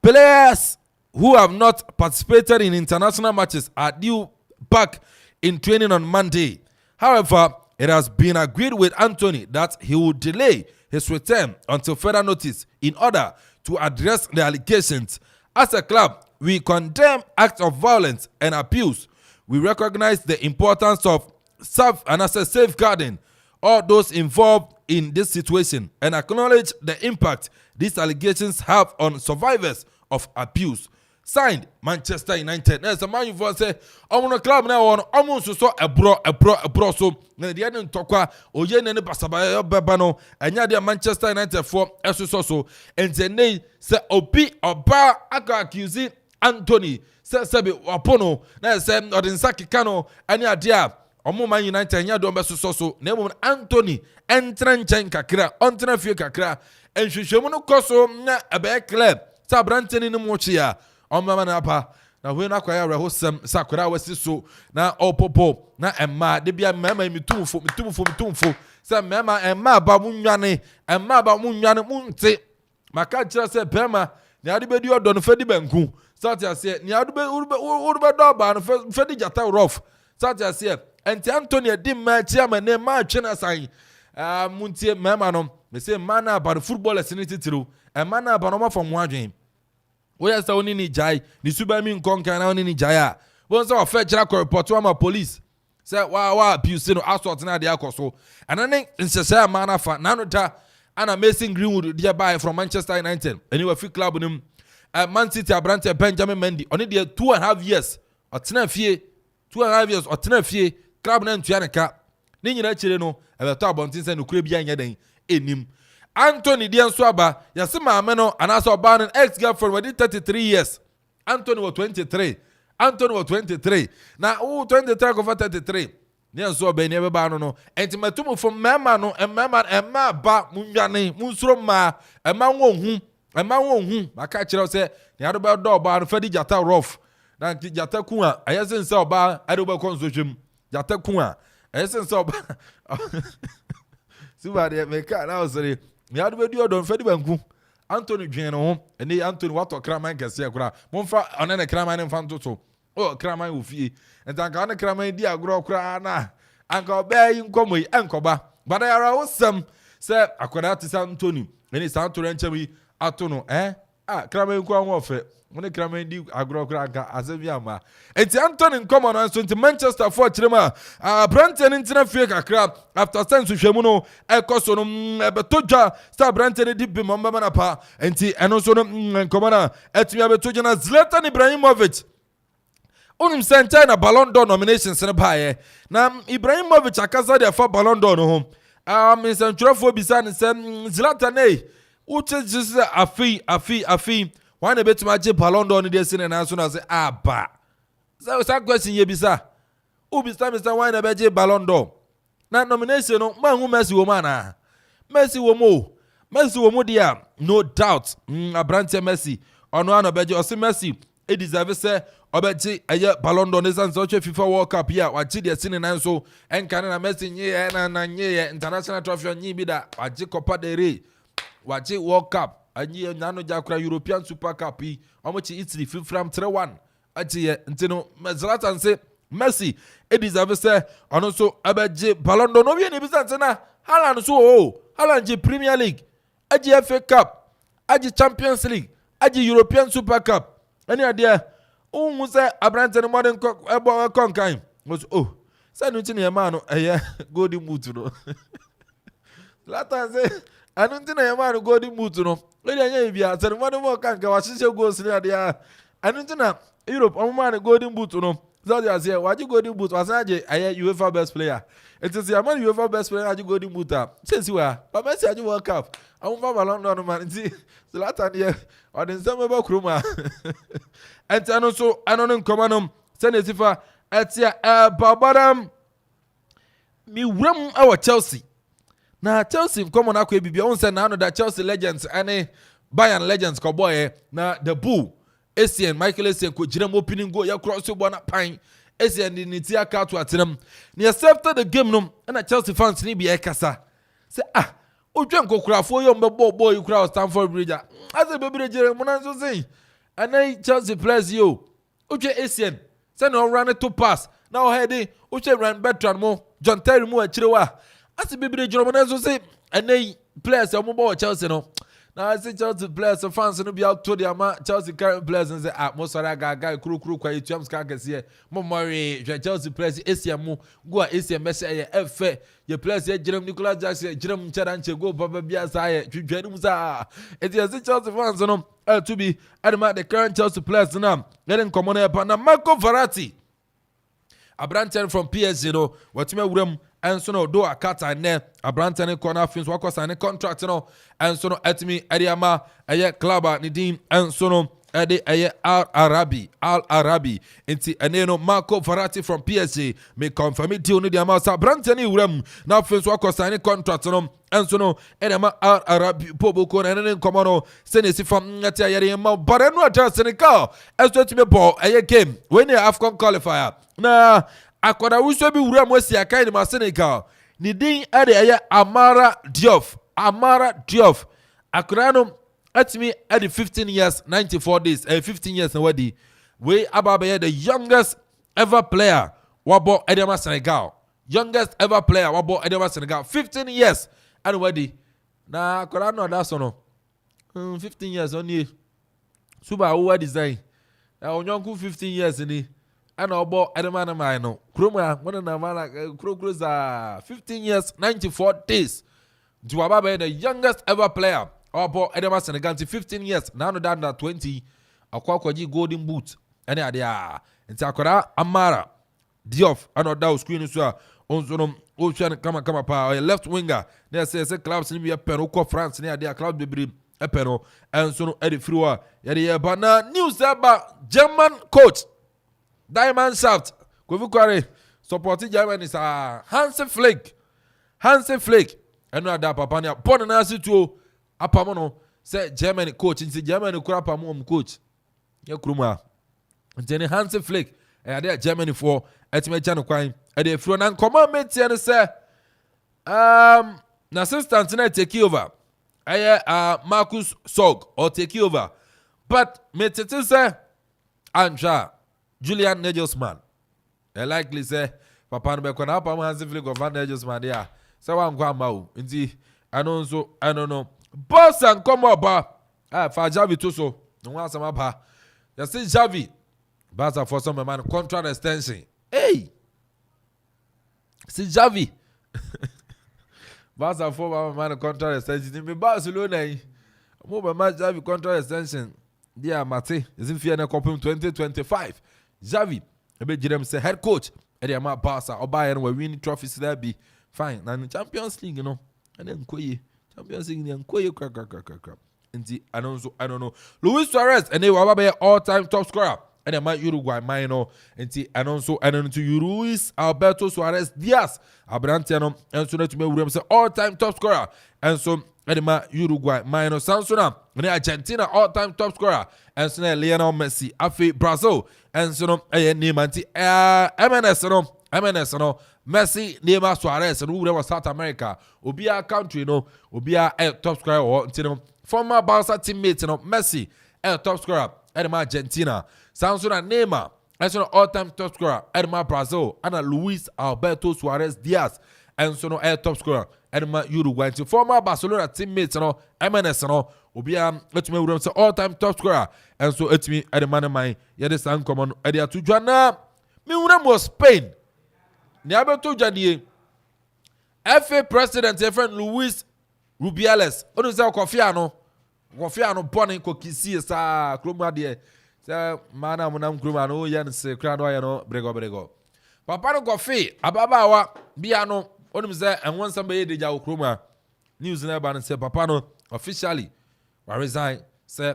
Players who have not participated in international matches are due back in training on Monday. However, it has been agreed with Anthony that he will delay his return until further notice in order to address the allegations. As a club, we condemn acts of violence and abuse. We recognize the importance of safeguarding all those involved in this situation and acknowledge the impact these allegations have on survivors of abuse, signed Manchester United. There's a man for say, I'm on club now on almost so a bro so the end tokwa oye ne basabaya bebano anya dia Manchester United for so and then say obi oba aka accuse Anthony sebe wapono na say Odinsaki Kano anya dia omo Man United anya do so na emu Anthony entra nchen kakra ontra fie kakra enhwehwemu no koso na ebe club sabranteni no mo chia omama na apa na we na kwaya rehosem sakura wasi so na opopo na emma de bia mema mitumfo se mema emma ba munwane munte maka kira se bema ni ade bedi odo no fedi banku sati ase ni ade be urbe do ba no fedi jata rough sati ase enti Anthony di ma chairman ne ma twena san muntie mema no me say man about football senititiru emma na ba no ma from wadwen we are saying ni jai ni subami nkonka na ni jaya won say ofechira ko report wa police say wa abuse no assault na dey akoso anane nsese man afa na no ta ana Mason Greenwood dey buy from Manchester United anyway fi club nim Man City abrante Benjamin Mendy only dey 2.5 years otena fie 2.5 years otena fie club na ntua ne ka ni nyina chire no ebeto abontin say no kure bia nya den enim Anthony Dianso aba yase maame no anaso oba no ex-girlfriend with 33 years. Anthony was 23. Na 23 go for 33. Dianso oba ni ebe no. Enti metum from mema no emma ba munwane munsuro ma emma wonhu maka kire say ni ado be do oba no fadi jata rough. Na jata ku a ayese nse oba ado be konso hwem. Jata ku a ayese nse oba Suba de meka na osere mi adu be dio don fedi banku Anthony dwen no ho ene Anthony wato kraman kese akura momfa onene kraman mfa ntoto o kraman ofie entanka one kraman di agro kura na anka obayi nkomo yi enkoba bada yara wosam se akwada tisa Anthony ene sa Anthony nchemi atono kraman ku anwo ofe one kraman di agro kura anka azebi ama enti Anthony nkomo no so enti Manchester for chirema Brandon ntina fie kakra after sense hwemu no ekoso no ebetodwa sta Brandon di bi mama na pa enti eno so no nkomo na etumi abetodwa na Zlatan Ibrahimovic unim senta na Ballon d'Or nominations ne baaye na Ibrahimovic akaza de fa Ballon d'Or no ho misantrofo bisa ne sem Zlatan uche jise afi wana betuma age Ballon d'Or ne de sine na so na say aba sa question ye bisa ubisa misa wana beje Ballon d'Or na nomination no manhu Messi wo mana Messi wo mo dia no doubt abrante Messi ono ano beje o se Messi e deserve say obeje eye Ballon d'Or ne san so FIFA World Cup ya wachi de sine na so enka na Messi nye na nye international trophy nyi bi da wachi Copa del Rey wachi World Cup anyi nyano jakura European Super Cup yi omochi Italy from 3-1 achi ntino Zlatan say Messi e deserve say ono so abeje Ballon d'Or no wie ne bisa ntena Haaland so Haaland je Premier League aji FA Cup aji Champions League aji European Super Cup ani ade unhu say abrante no modern konkan was say no ntine ma no golden boot no Zlatan say anu ntine ma no golden boot no we anya bia say modern mo kanka wa hihye goals ni ade anu ntina Europe ma no golden boot no Zodi as here, why you golden boot? Was I UEFA best player? It is the man UEFA best player. You golden boot up. Since you are, but Messi you World Cup. I won't have a long run, man. See, the Latin here or the same about Kruma. And also, I don't know, command send it if at Babadam. Me rum our Chelsea. Now Chelsea come on, Akwe be on send now that Chelsea legends and Bayern legends cowboy. Now the bull. Asian Michael Asian ko jirem opening goal ya cross bo na pan Asian ni tia ka to atenam ni after the game no na Chelsea fans ni bi e kasa say odwan kokurafo yo mbebo boy you crowd Stamford Bridge as a baby jirem mo na so say and Chelsea players yo odwe Asian say no run to pass now heading odwe run Bertrand mo John Terry mo akire wa as a baby jirem mo na so say and players mo bo Chelsea no Now I say Chelsea players, so fans no be out to the ama Chelsea current players and say most of that guy kru kwa YouTube ska kese mo mori Chelsea players ACM go ACM message efe your players Jerome Nicolas Jackson Jerome Chadanche go baba bia say twedwani mu sa it is Chelsea fans no to be adama the current Chelsea players now getting common up na Marco Verratti Abranten from PSG no watime wuram enso no do akata ne Abranten corner fins wako sign contract no enso no etimi ediama eye club ni dim enso no ede eye Al Arabi inti ene no Marco Verratti from PSG me confirm deal no di ama Abranten wuram na fins wako sign contract no enso no edema Al Arabi poboko na ene nkomo no senesi fam ngati ayere ma barenu ata Senegal enso etimi ball eye game when AFCON qualifier na akwada wuso bi wura mo si akai ni Senegal ni din ade eye Amara Diop akwada no atimi ade 15 years 94 days 15 years na wadi we ababe the youngest ever player wabo edema Senegal 15 years and wadi na akwada no da so no 15 years only suba wo design na onyonku 15 years ni and obo edemana mai no kroma wona na mala kro za 15 years 94 days Juwaba be the youngest ever player obo edema Senegal 15 years now no down 20 akwaji golden boot ene ade a nti akora Amara Diop anoda screen so onzo no ocean kama pa left winger na say clubs ni be pen ko France ni ade a club bebre epeno enso no ede friwa ye bana news about German coach Diamond Shaft, Kovukware, supporting Germany is Hansi Flick. And no other Papania, Ponanasi to Apamono, say Germany coach, in Germany Kurapamom coach. Yakruma. And then Hansi Flick, and there Germany for Etmechano Quine, and the front and command mates and say, assistant tonight take over. Marcus Sog or take over. But mates say, Anja. Julian Nagelsmann. I likely say, Papa no be kona pa Hansi Flick of Nagelsmann there. So wan kwa mau. Nti I don't know. Boss and come up for Javi to so. No one sama pa. You see Javi. Barca for some man contract extension. Hey. See Javi. Barca for man contract extension. Me Barcelona. Mo be man Javi contract extension. Dia Mate. Is in fear na kopim 2025. Javi, ebe jirem say head coach, ede ama Barca, oba yen we win trophies there be fine. Na the Champions League, you know, and then koye Champions League and koye crack. Nti I don't know. Luis Suarez, and they were all-time top scorer. And they might Uruguay minor. Nti and to Luis Alberto Suarez Diaz, Abrantiano, and so to me say all-time top scorer. And so Edema Uruguay minor Sansona, and Argentina all-time top scorer, and so Lionel Messi, Afi Brazil, and so no Nemanti MNS no Messi, Neymar Suarez, and who was South America, Obia country, no, Obia top scorer or former Barca teammate, no Messi, top scorer, Edema Argentina, Sansona Neymar, and so all-time top scorer, Edema Brazil, and Luis Alberto Suarez Diaz, and so no top scorer. Edema Uruguay to former Barcelona teammates no MNS no obia etime wuram say all-time top scorer and so etime edema man ye de san common ede atu dwana me wuram was Spain ne abeto dwanie FA president your friend Luis Rubiales onu say Akofia no bone kokisi sa kloma de say mana munam kloma no yan se kra do ya no brego papa no Kofi ababawa bia no only say and once somebody did your chroma news never and say papa no officially resign say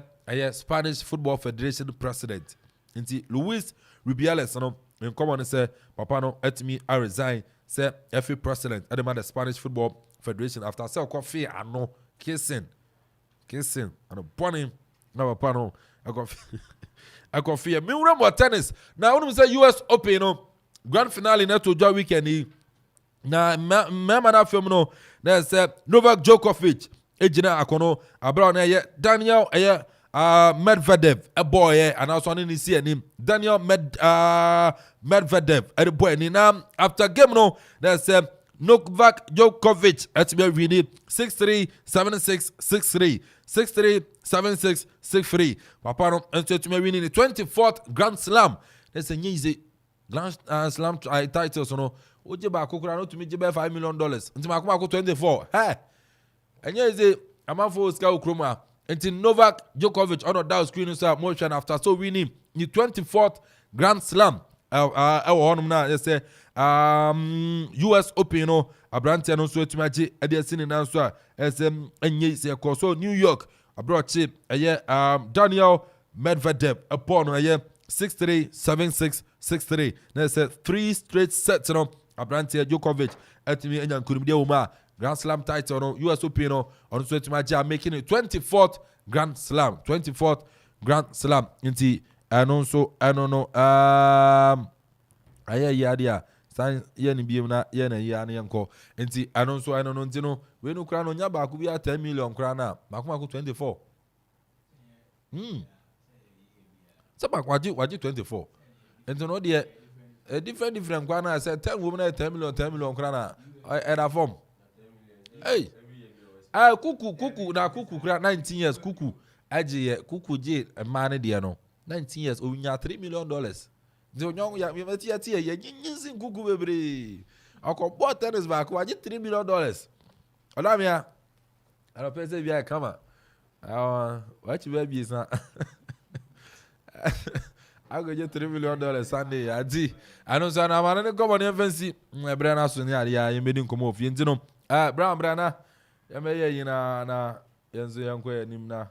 Spanish Football Federation president. Inti Luis Rubiales no in common say papa no let me I resign say FA president at the Spanish Football Federation after say Coffee and no kissing and a bunny no papa no I Coffee me more tennis now only say US Open no grand finale na to joy weekend na mema na film no na say Novak Djokovic ejina akono abra na ye Daniel Medvedev a boy and also ni see him Daniel Medvedev a boy ni na after game no na say Novak Djokovic etimi wini 6-3 7-6 6-3 6-3 7-6 6-3 papa no ento etimi wini the 24th Grand Slam that's a easy Grand Slam titles no oje ba akokura no tumi je ba $5 million nti makoma ko 24 hey enye easy Amanfo ska okroma nti Novak Djokovic on that screen so motion after so winning the 24th Grand Slam honum na yes US Open no abrante no so etumaje ade asini na so a enye se so New York abroche Daniel Medvedev upon no 6-3 7-6 6-3 na say 3 straight sets no abrante Djokovic etimi enya nkurumde wo ma Grand Slam title no US Open no on so etumaje making it 24th Grand Slam Grand Slam inti anonso anono ayadia san yeni biem na yena ya na yanko enti anonso anono ntino we no kra no nya ba ku bia 10 million kra na makoma ku 24 so waji 24 enti no de different kwa na say 10 women 10 million kra na era form hey kuku na kuku kra 19 years kuku aje kuku je man de no 19 years onya $3 million the young ya me tia ye nyinsin kuku bebre akọbọ tennis back waje $3 million olamia ala pese bia kama wachi baby sa agoje $3 million Sunday adi anonso na amana ne komo ne fancy ebre na so ne ari ya yemedi nkomo ofie ntino bra na yemeye yina na yenzo yanko yanim na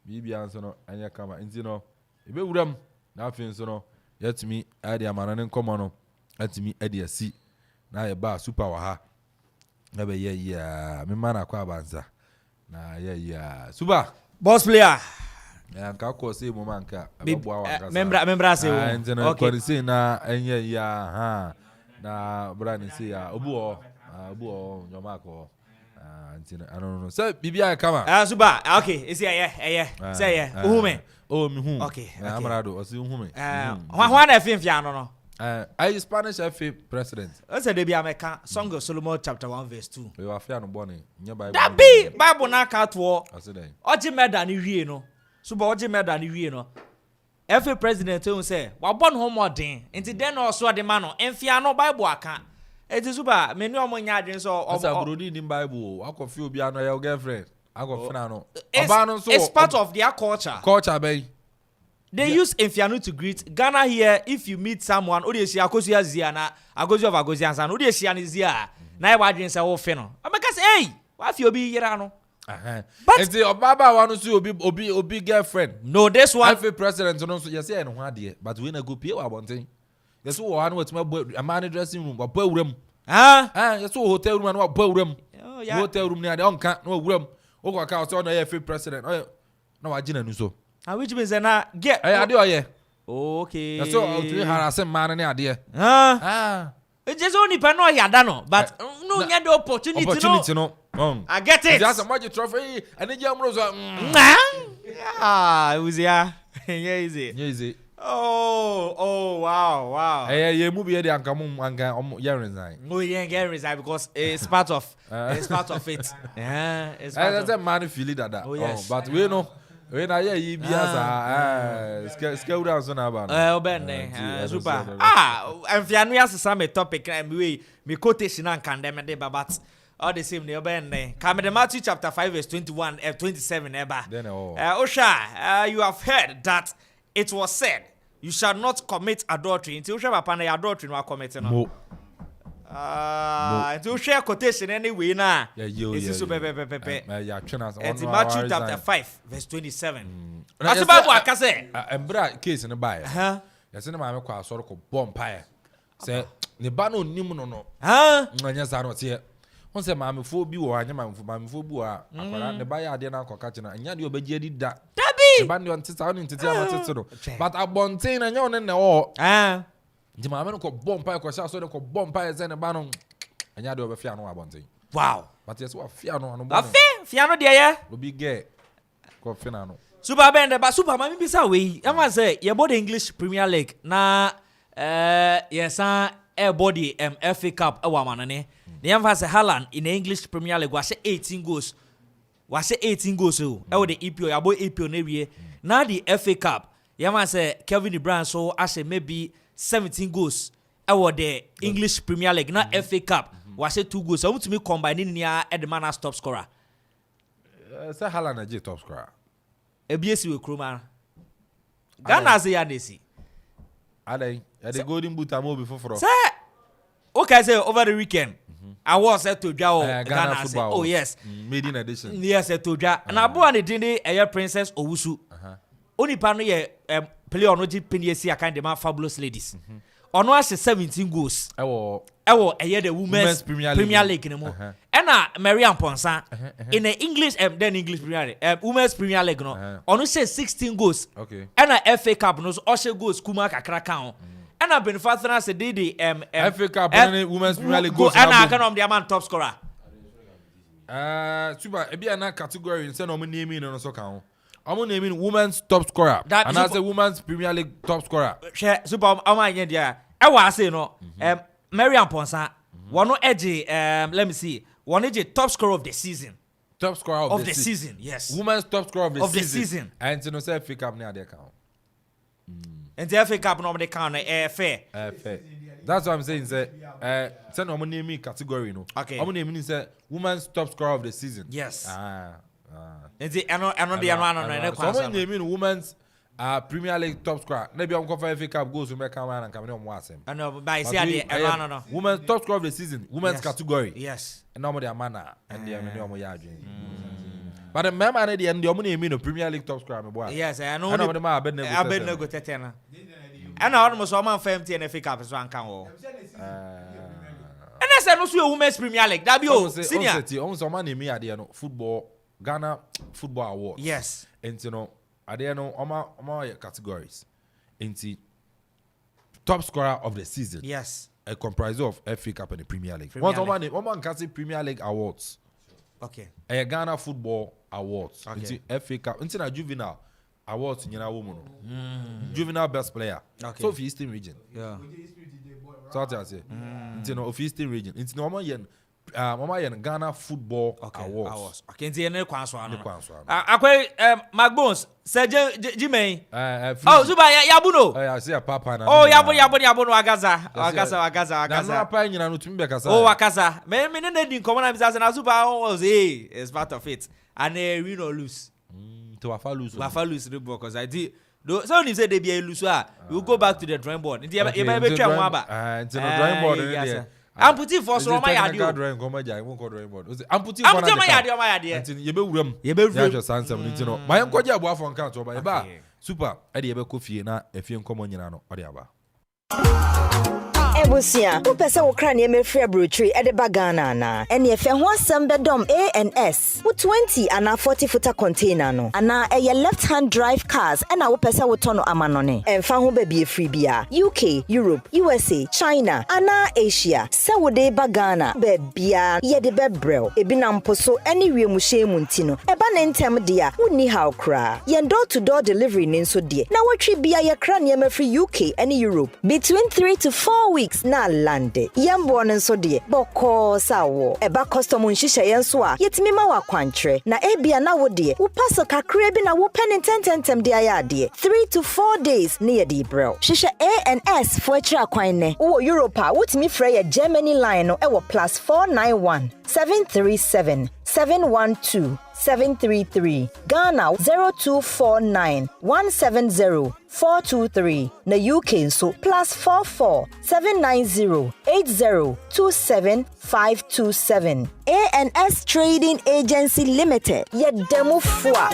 bibia nso no anya kama ntino ebe wuram na afin nso no yatimi ade amana ne nkomo no atimi ade asi na ye ba super wa ha na be ye ya me mana kwa abanza na ye ya super boss player ya nka ko se mo manka ababo awanga membra se wo okay ko se na enye ya ha na brand se ya obu nyoma ko antina no so bibia kama super okay isi say uhume mi hu okay amarado osi uhume hwa na afimfia no I Spanish FA president. I said they be American Song of Solomon chapter 1 verse 2. We afia no boni. Nya Bible. That be Bible na ka to. Asede. Oji meda ni wie no. So ba oji meda ni wie no. FA president who say, "Wa bon ho modern." Enti den no so de ma no. Enfia no Bible aka. Eti super me ni omo nya adwen so Asa brodi ni Bible. Akofi obi ano your girlfriend. Akofina no. Oba no so. It's part of their culture. Culture bay. They use Enfianu to greet. Ghana here, if you meet someone, Odesi Akosia Zia na Agosi of Agosian San, Odesi and Zia, na wadrin sa wo feno. Because hey, what you be here? But is the Obaba one to obi girlfriend? No, this one. FA president no so yes say no hade, but we na go pay wa bonten. Yes wo one with a man dressing room, but room. Yes wo hotel room and what room. Oh yeah. Hotel room near the onka no room. O go ka so na FA president. No wagina nu so. And which means na get ade oye. Okay. That's so to harass man na ade. It just only pa no yada no, but no get the opportunity no. I get it. Just a magic trophy and the amro so. Yeah, it was yeah. Yeah, easy. Oh, wow. Hey, movie the anka yeah resign. No, you get resign because it's part of it. Yeah, it's part of. That's a man feel that. Oh, yes. But we know when I hear you scale down so now. Super. And Fianu has some topic and me quotation and condemn the but all the same near Come the Matthew chapter 5 verse 21 27 Then Osha, you have heard that it was said, you shall not commit adultery until you shall upon the adultery no committing. To share quotation anyway now. It's super pepe. It's Matthew chapter 5 verse 27. That's about what I say. Embra case in the buyer. Yes, in my kwa sort of bonfire. Say the bano nimuno no. Anya sa no tie. Won say maame fo bi wo anya maame fo bu a akwara ne buyer ade na akoka kina anya de obagie di da. Dabi. The bando ntita on ntita amateto no. But abonten anya on ne wo. Di maame no ko bompa ko sha so de ko bompa e ne ba no anya de obafia no abonten. Wow. But yes wo afia no no. Afia no de ye. Obi ge ko fina no. Super bend ba super maame bi sa we. Am say ye both English Premier League na yes body FA Cup amanane the emphasis Haaland in the English Premier League was 18 goals was 18 goals the EPO abo EPO na now the FA Cup yama say Kevin De Bruyne so I say maybe 17 goals the English Premier League na FA Cup was 2 goals so to me combining near Edman as top scorer say Haaland na top scorer EBS we Kroma Ghana say adesi Adai the golden boot am before for say okay say over the weekend I was set to Ghana football. Oh yes maiden edition yes to Ghana and abo an dinde Princess Owusu oni pa no ye play ono ji penisi akan de man fabulous ladies ono ase 17 goals ewo the women's Premier League no mo na Mariam Ponsa in the English then English Premier League women's Premier League no ono say 16 goals okay na FA Cup no so she goals kuma kakra kan and I've been faster as a DD FA Cup and women's Premier League goals and I can the man top scorer super e bia na category in say no name no so kan I'm naming women's top scorer and as a women's Premier League top scorer super am dia e wa say no Mariam Ponsa one edge let me see one edge top scorer of the season of the season yes women's top scorer of the season and no say FA Cup na dey kan and the FA Cup no dey kan fair that's what I'm saying say no name category no okay I'm naming say women's top scorer of the season yes and the no so I'm naming women's Premier League top scorer maybe I'm going FA Cup goals to make come and come on wasem I know but see no women's top scorer of the season women's category yes and normally a manner and the omo ya but the member at the end the omo name no Premier League top scorer me boy yes I know the man Abednego tetena and I almost almost FA FA Cup so an kan wo and I say no so women's Premier League that be o senior almost man name at the football Ghana Football Awards yes and you know at the end of categories into top scorer of the season yes a comprised of FA Cup and the Premier League once one can say Premier League Awards okay a Ghana Football Awards into FA Cup into a juvenile awards in your woman juvenile best player okay. So of Eastern region so what I say into no of Eastern region into no mama yen Ghana Football Awards okay nti ene kwanso ano akwai Magbones say Jimmy oh zuba yabu no I see a papa na oh yabu no agaza na no papa nyina no tumi be kasa oh akaza me ne din komo na bisa na zuba was it's part of it and win or lose to wafa lose the book cuz I did so you say they be lose we will go back to the drawing board nti e be twa mo aba nti no drawing board there I'm putting for so my yard. I'm putting for my yard. Until you be wuram. You be sansam nti no. My enkoje abuafo nka to ba. E ba super. E de ye be kofie na efie nkomo nyina no. O de aba. Ebusia, upese wo kra ne emefre brochure e de bagana na. Ene efe ho asem bedom ANS. Wo 20 ana 40 footer container no. Ana eye left hand drive cars ena wo pese wo tono amanone. Emfa ho ba bi free bia. UK, Europe, USA, China, ana Asia. Se wo de bagana ba bia ye de bebrel. Ebi na mposo ene wiemu hyemu ntino. Eba ne ntem dia, woni how kra. Ye door to door delivery ne nso de. Na wotwe bia ye kra ne emefre UK ene Europe. Between 3 to 4 weeks na lande yembo nso de boko sawo eba custom nhihye yenso a yetimi ma wakwantre na ebia na wo de wo paso kakra bi na wo pen tentem de ayade 3 to 4 days ne ye de brel hihye ANS fo akira kwan ne wo Europe a wotimi frɛ ye Germany line no e wo +491 737 712 733 Ghana 0249 170 423 na UK so +44 790 80 27 527 ANS Trading Agency Limited yedemu fua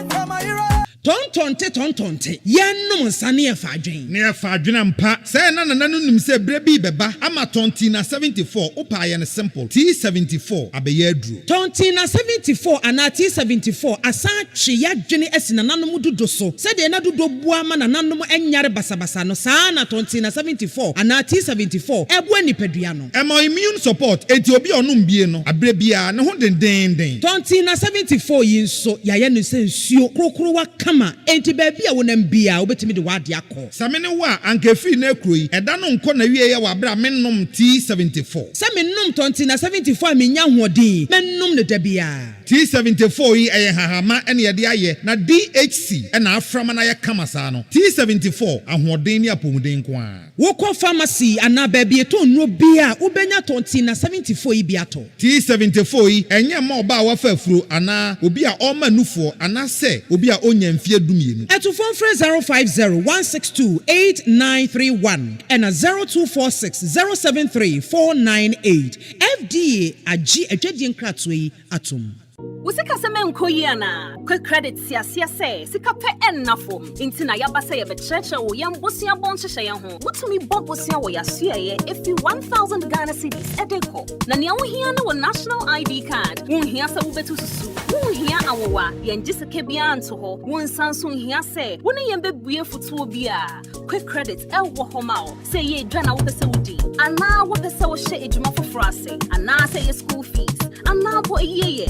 tontonte yenum nsane efa adwen ne efa adwen ampa say na nanu nim se bre bi beba ama tonti na 74 opa ye ne simple T74 abeye aduro tonti na 74 ana T74 asa twe ya dwene asina nanom dodo so se de na dodo bua ma nanom enyare basabasa no saa na tonti na 74 ana T74 ebu nipadua no ema immune support enti obi onum bie no abre bia ne ho denden tonti na 74 yin so ya ye no se nsuo krokro wa kam kama enti baabi a wonam bia wobetimi de wade akọ samene wa ankefi na kroi eda no nko na wie ya wabra mennom T74 sɛ mennom tonti na 74 a menya hoɔden mennom ne da bia T74 yi ɛyɛ hahama ɛne yɛde ayɛ na DHC ɛna aframa na yɛ kama saa no T74 ahoɔden ne apɔmuden nko a wokɔ pharmacy ana baabi eto nnuro bia wobenya tonti na 74 yi bia to T74 yi ɛnyɛ ma ɔba a wafa afuro ana obi a ɔma nufoɔ ana sɛ obi a onya mfie dumienu ɛtufon frɛ 050-162-8931 ɛna 0246-073-498 FDA agye adwadie nkratoɔ yi atom. Usika seme nkoyi ana quick credit siasia se sika pe ennafo inti na yaba se yebecheche wo yambosia bonchehye ye ho butumi bobosia wo yasuye efi 1000 Ghana cedis edeko na ne wo hia na wo national ID card wo hia se wo betu susu wo hia awowa yenje sika bia nto ho wo nsanso hia se wo ne yembebue futuo bia quick credit e wo ho ma o se ye dwa na wo pese wudi ana wo pese wo hye edwuma foforo ase ana se ye school fees ana bo eyeye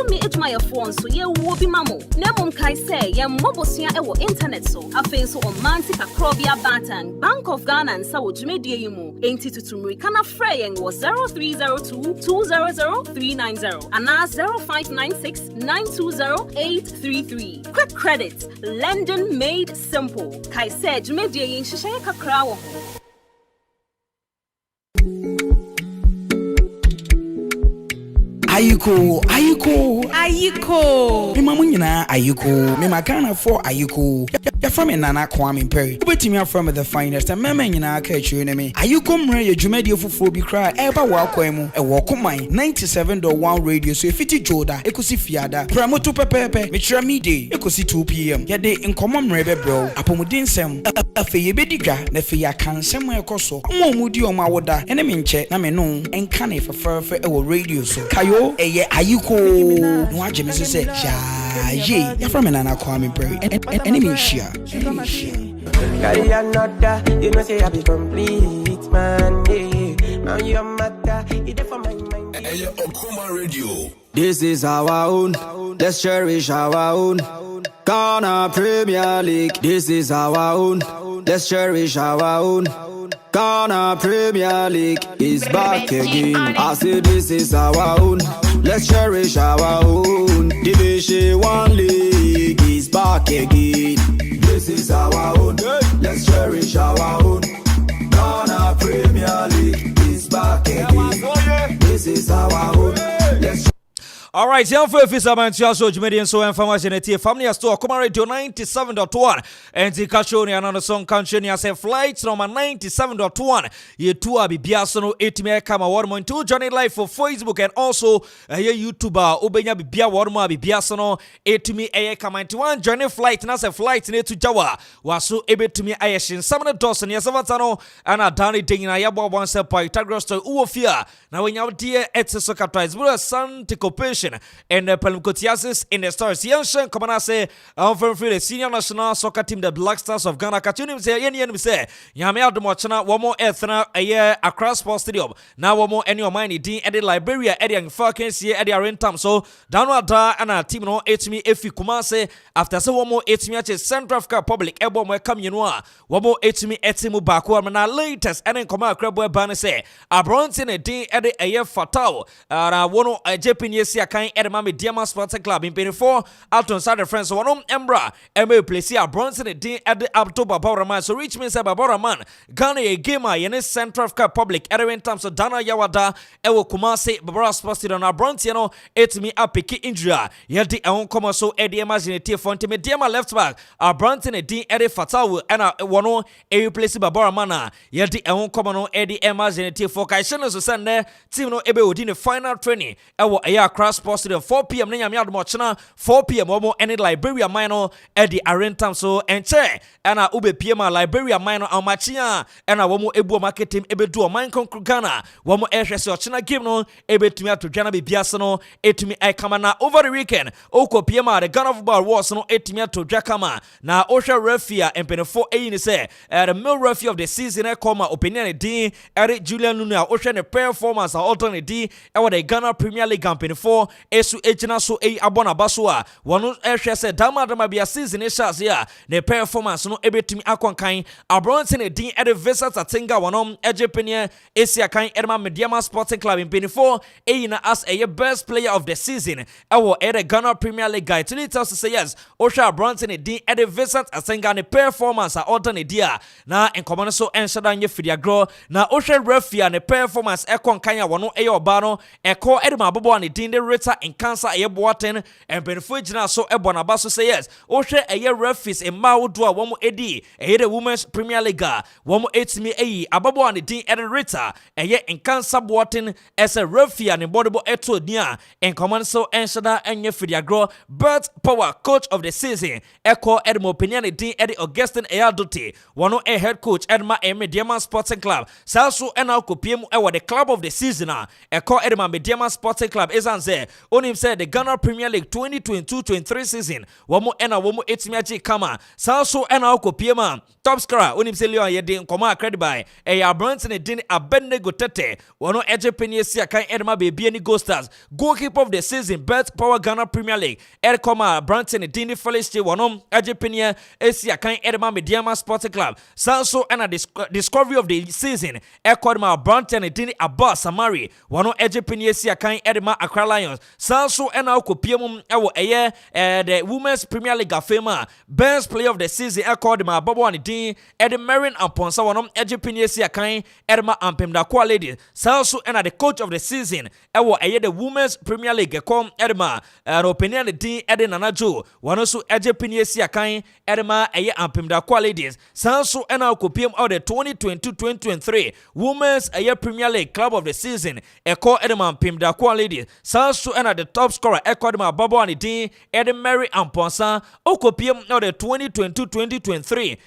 me ejuma ya phone so ye wo bi mamo na mom kai say ye mobosua e wo internet so afen so on manti Akrobia Batan Bank of Ghana and sa wo dwumedie yi mu enti tutumri kana frɛ yen wo 0302200390 ana 0596920833 quick credit lending made simple kai say dwumedie yi nhyehyɛ kakra wo ho. Ayekoo. Me mamu nyina Ayekoo. Me makana for Ayekoo. Ya from Nana Kwame Mpere. Ubetimi from the finest and meme nyina ka chune me. Ayekoo mre ye dwumadi ofufo bi kra eba wa kwemu e wo koman 97.1 radio so efiti joda ekosi fiada. Pramoto pepepe me tira mide ekosi 2 pm. Ya de nkomo mre bebro. Apomudensem afe ye bediga na fe ya kansem ekoso. Mo mudi o ma woda ene me nche na me no enka na feferfe e wo radio so. Kayo eye Ayekoo no agye me say yeah ya from Nana Kwame Mpere enemy share carry another you know say I be complete man now you matter it for my mind Okuma Radio. This is our own, let's cherish our own Ghana Premier League. This is our own, let's cherish our own Ghana Premier League is back again. I say this is our own, let's cherish our own. Division 1 League is back again. This is our own, let's cherish our own. Ghana Premier League is back again. This is our own, let's. All right, young for Fisamantia, so Jumedian so information at family store, Kuma Radio 97.1, and the Kashoni and song country, as a flight number 97.1. Ye two abi biasono 8 me kama 1.2 journey live for Facebook and also ye YouTuber Obenya bia warma abi biasono 8 me kama 91 journey flight na se flight ne to Jawa waso ebe to me ayeshin samana dosen ye savatano ana dani dingina ya bo one step Pythagoras to uofia na wenya die etso capitalize bro Santicopation and the Pelmcotiasis in the stars. Yanshan Kamanase, from the senior national soccer team, the Black Stars of Ghana. Katunim say, Yen say, Yamea de Mochana, one more Ethna, a year across Sports Stadium. Now, one more annual money, Dean Eddie Liberia, Eddie and Falcons, here Eddie Arentam. So, Downward Da and a team no 8 me if you Kumase after so one more 8 me at Central Africa Public, Ebon, where come you know, one more 8 me Etimu Baku, and our latest and then Koma Crabware Banner say, a bronze in a Dean Eddie a year fatal, one a Japanese kind Edmame Diamond Sports Club in 24 out on Saturday friends one Embra MA place here Bronson Dean at the October Barima so reach me say Barima Ghana a gamer in Central Africa Public Edwin terms of Dana Yawada Ewo Kumase Barbara Sports on our Brontiano it me up picky injury yet own come so Eddie imagine Fonte Diama left back our Bronson Dean Eddie Fatawu and a one a place Barima yet the own come Eddie imagine for Kaishana so send there team no ebe within the final training Ewo a cross Sports Stadium 4 p.m. Nanya Miad Mochana 4 p.m. Omo any Liberia minor at the Arentam so and che and a ube p.m. Liberia minor Amachia and a womo ebu market team ebe do a mine concru Ghana womo ehwese ochina game no ebe tumi to Ghana be biasano etumi aikamana over the weekend oko p.m. the Ghana football wars no etumi to Jakama na osha refia empene 4 ni say the mill referee of the season e koma opinion din Eric Julian Nunu osha ne performance alternate di e the Ghana Premier League empene 4 esu ejina so abona baso a wono ehwe se dama bia season e shas ya ne performance no ebetumi akonkan abronte ne din ede Vincent Atenga wono ejepenia esia kan edema Mediama Sporting Club in 24 eyina as a best player of the season ewo ede Ghana Premier League guy tell us to say yes Osha abronte ne din ede Vincent Atenga ne performance a order ne dia na enkomo so enshada nye fidiagro na Osha refia ne performance ekonkan ya wono oba no eko edema abobo ne din de reta in cancer boaten and benefit jina so ebona baso say yes Osha referees e maudo a womo edi the Women's Premier League womo etimi ababo ne din ede reta in cancer boaten as a refia ne bodebo eto nia enkomo so enshada enye fidiagro but power coach of the season eko edmo opinion ne din ede Augustine Eyadote wono head coach edma Mediama Sporting Club saso ena kopiem ewo the club of the season eko edma Mediama Sporting Club izanze onim said the Ghana Premier League 2022-23 season womo etimi aji kama saso ena kopiem top scorer onim se Leon yede nkoma credit by Abranton ne din Abednego Tete wono ejepenie sia kan edma be ni Gold Stars goalkeeper of the season bet power Ghana Premier League koma Abranton ne din Felicity wono ejepenie sia kan edma Mediama Sporting Club saso ena discovery of the season ekodma Abranton ne din Abbas Samari wono ejepenie sia kan edma Accra Lions saso ena kopiem ewo the Women's Premier League afema best player of the season ekodma Bobo ne din Marin Amponsa wono ejepenie sia kan edma Ampemda Kwa Lady saso ena the coach of the season ewo the Women's Premier League kom edma opinion ne din Nanajo wono so ejepenie sia kan edma Ampemda Kwa Ladies saso ena kopiem of the 2022-2023 Women's Premier League club of the season eko edma Ampemda Kwa Ladies saso ena the top scorer eko edma Bobo ne din Mary Amponsa okopiem of the 2022-2023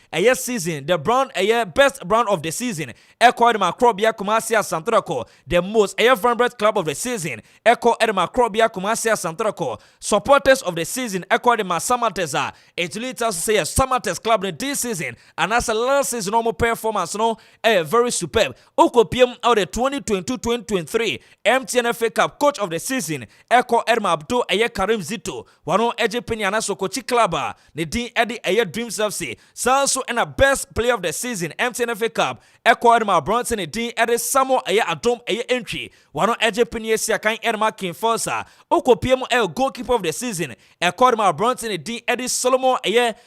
season the brand best brand of the season eko edma Krobia Kumasi Santrako the most favorite club of the season eko edma Krobia Kumasi Santrako supporters of the season eko edma Samateza Ejulita say Samates club in this season and as a last season normal performance no very superb okopiem of the 2022-2023 MTN FA Cup coach of the season eko edma Abdul Karim Zito wano ejepenia na Sokochi club ne din edi Dreams FC sanso and a best player of the season MTN FA Cup eko edma Bronson ne din edi Samo Adom entry wano ejepenia sia kan edma King Forza okopiem goalkeeper of the season eko edma Bronson ne din edi Solomon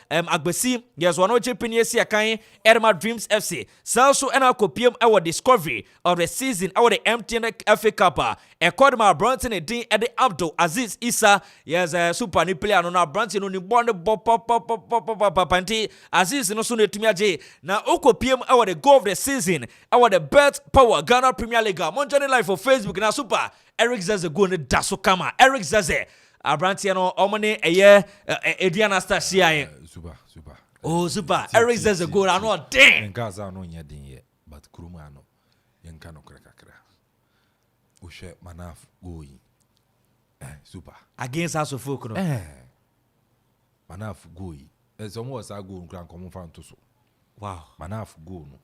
Agbesi yes wano ejepenia sia kan edma Dreams FC sanso and a kopiem discovery of the season the MTN FA Cup eko edma Bronson ne din edi Abdul Aziz Isa yes super ni player no na Bronson no ni born panti Aziz no so netumi age na okopiem the goal of the season the best power Ghana Premier League monjourney live for Facebook na super Eric Zeze go ne daso kama Eric Zeze Abrantie no omone Ediana Star shia super oh super Eric Zeze go na no den Gaza no nya den ye but kuruma no yenka no kakra o hwe Manaf go yi super against us of folk no Manaf go yi some was a go nkran komo fa nto so wow Manaf go no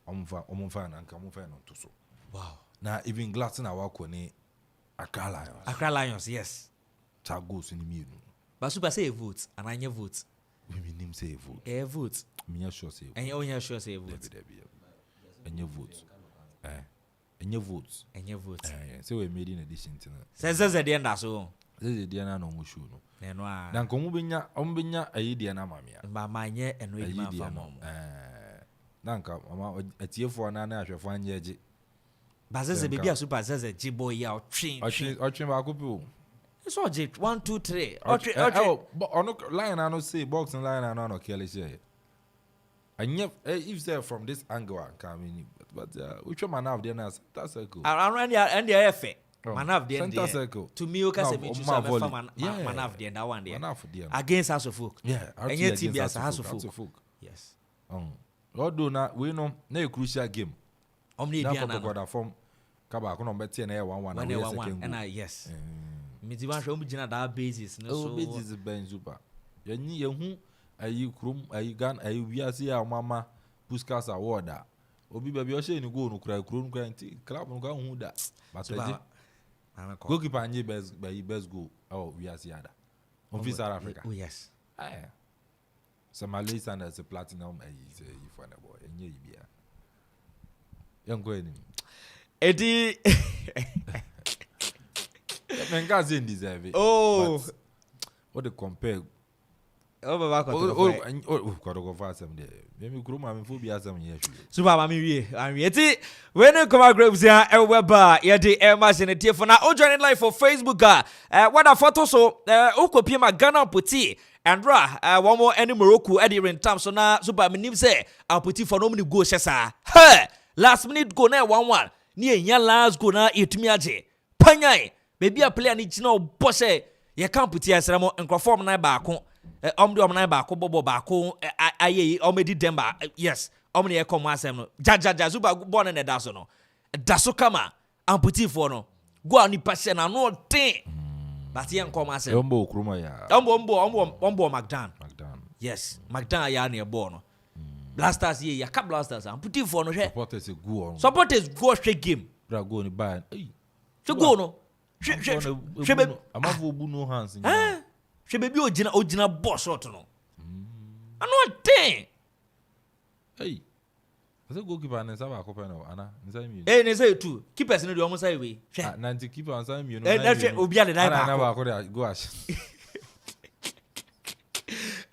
omfa na nka omfa no nto so wow na even glass na wako ni Accra Lions yes cha go so ni mienu but super say vote and anya vote we nim say vote vote me sure say and you sure say vote anya vote enye vote say we made in addition to says the end so the dia na no mo show no eno a na nko mo benya ayi dia na mamia ba manye eno e ma fa mo na nka mama atiefo na ahwefo anye age ba zeze bebi a super zeze jibo ya twin ba ko pe o so je 1 2 3 ono line na no say box line na no kele say anye if say from this angle can mean but which man have there na center circle around and the efe man have there center circle to me o ka say me choose man have there that one there against House of Folk enye team be as House of Folk yes although na we know na a crucial game omni dia na go form kaba ko no betie na 1-1 na we second and yes me ti wan hwe omgina that basis no so basis ben super yanyi yehu ayi krum ayi gan ayi wiase ya mama Puskas award obi baby o she ni go no kura nti club no ka hu da but Goalkeeper anye best goal. Oh, we are Siada. On South Africa. Oh yes. So Malay Sanders a platinum is a for the boy. And yeah. Young going. Eddie. Men guys didn't deserve it. Oh. What they compare? Oh, gotta go fast some day. Maybe Gruma and Phobia some years. Super Mammy, I'm yet. When you come out, groups here, a webber, yet air machine a tear for now. Oh, joining live for Facebook. What a photo so, Okopima Ghana Putti, and one more any Morocco, Eddie Rentam, so now Super Minim say, I'll put it for no many go, Sessa. Hey, last minute go now 1-1. Near your last go now, it me aje. Panyai, maybe a player needs no bosse. You can't put your ceremony and conform na back. Omdi omna ba ko bobo ba ko aye omedi demba yes omni e come asem no jajaja zuba born in the daso no daso kama amputi for no go ani passion na no tin but yen come asem ombo kruma ya ombo magdan yes magdan ya na e ball no blasters ye ya ka blasters amputi for no hwe supporters go hwe game bra go ni ba hwe go no hwe amafo bu no hands she baby ojina boss out no. I know thing. Hey. I say goalkeeper and say Akropong no ana. Nsai mi. Eh ne say too. Keepers no dey almost say we. 90 keeper and say mi no. Eh obi ade dai ba. Na ba ko dey go ash.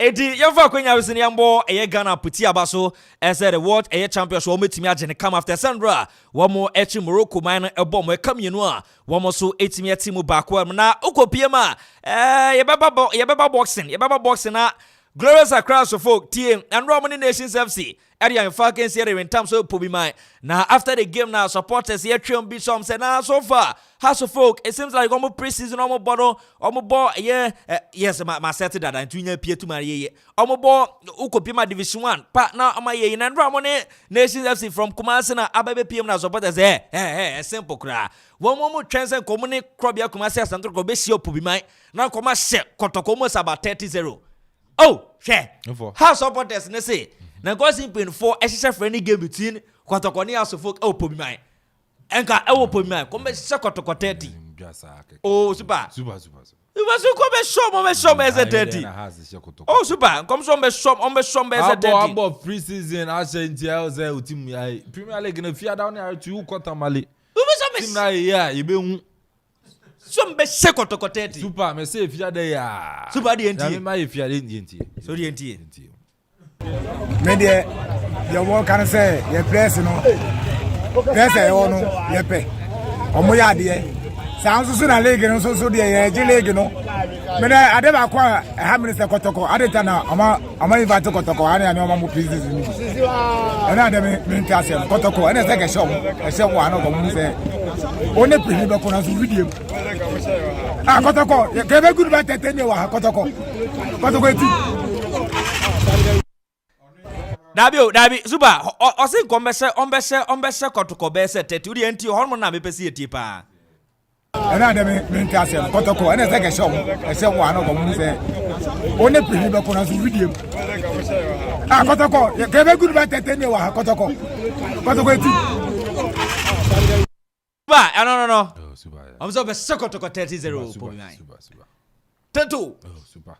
Edi yɛmfa akwanya wese ne yɛmbɔ ɛyɛ Ghana puti aba so ɛsɛ the world ɛyɛ champions wɔn metimi agye ne kam after Sandra wɔn ɛkyi Morocco man no ɛbɔ mo ɛka mienu a wɔn so etimi ɛti mu baako am na okopie ma yɛbɛba boxing na Glorious Accra so folk team and Roman Nations FC area in Falcons here in terms of Pobi Mai. Now after the game now supporters here trim be some say now so far House of Folk it seems like almost pre-season almost ball yeah yes my set that and twin peer to my almost ball Ukopima Division 1 partner on my ye and Roman Nations FC from Kumasi na Ababe PM now supporters simple cry one more transcend commune Krobia Kumasi Central Kobesio Pobi Mai now Kumasi Kotokomos about 30-0. Oh, share. How supporters ne say? Na go simply for exercise for any game between Kotoko ni House of Folk Pobi Mai. Enka Pobi Mai. Come be Kotoko 30. Oh, super. You must come show me as a 30. Oh, super. Come show me as a 30. About pre-season Arsenal say team Premier League na fear down here to quarter mali. Team na you be some be Kotoko 30. Super, me say fear there ya. Super the NT. Na me my fear the NT. So the NT. Me there your work can say your place no. Place e no ye pe. Omo ya de. Sounds so na league no so there ye league no. Me there ade ba kwa ha minister Kotoko. Ade ta na ama invite Kotoko ani ama mo business ni. Ana ade me nka se Kotoko. Ana se ke show. E se wo ana ko mo se. One pe be ko na so video. Kotoko, kebe good ba tete ni wa Kotoko. Kotoko eti. Dabi super o se ombese Kotoko be se tete uri enti hormone na me pesi eti pa. Ana de me nka se Kotoko, ana se ke show, e se wo ana ko mu se. One pe be ko na so video. Kotoko, kebe good ba tete ni wa Kotoko. Kotoko eti. No. I'm so be Kotoko 30-0 Pobi Mai. Super. 10-2. Oh, super.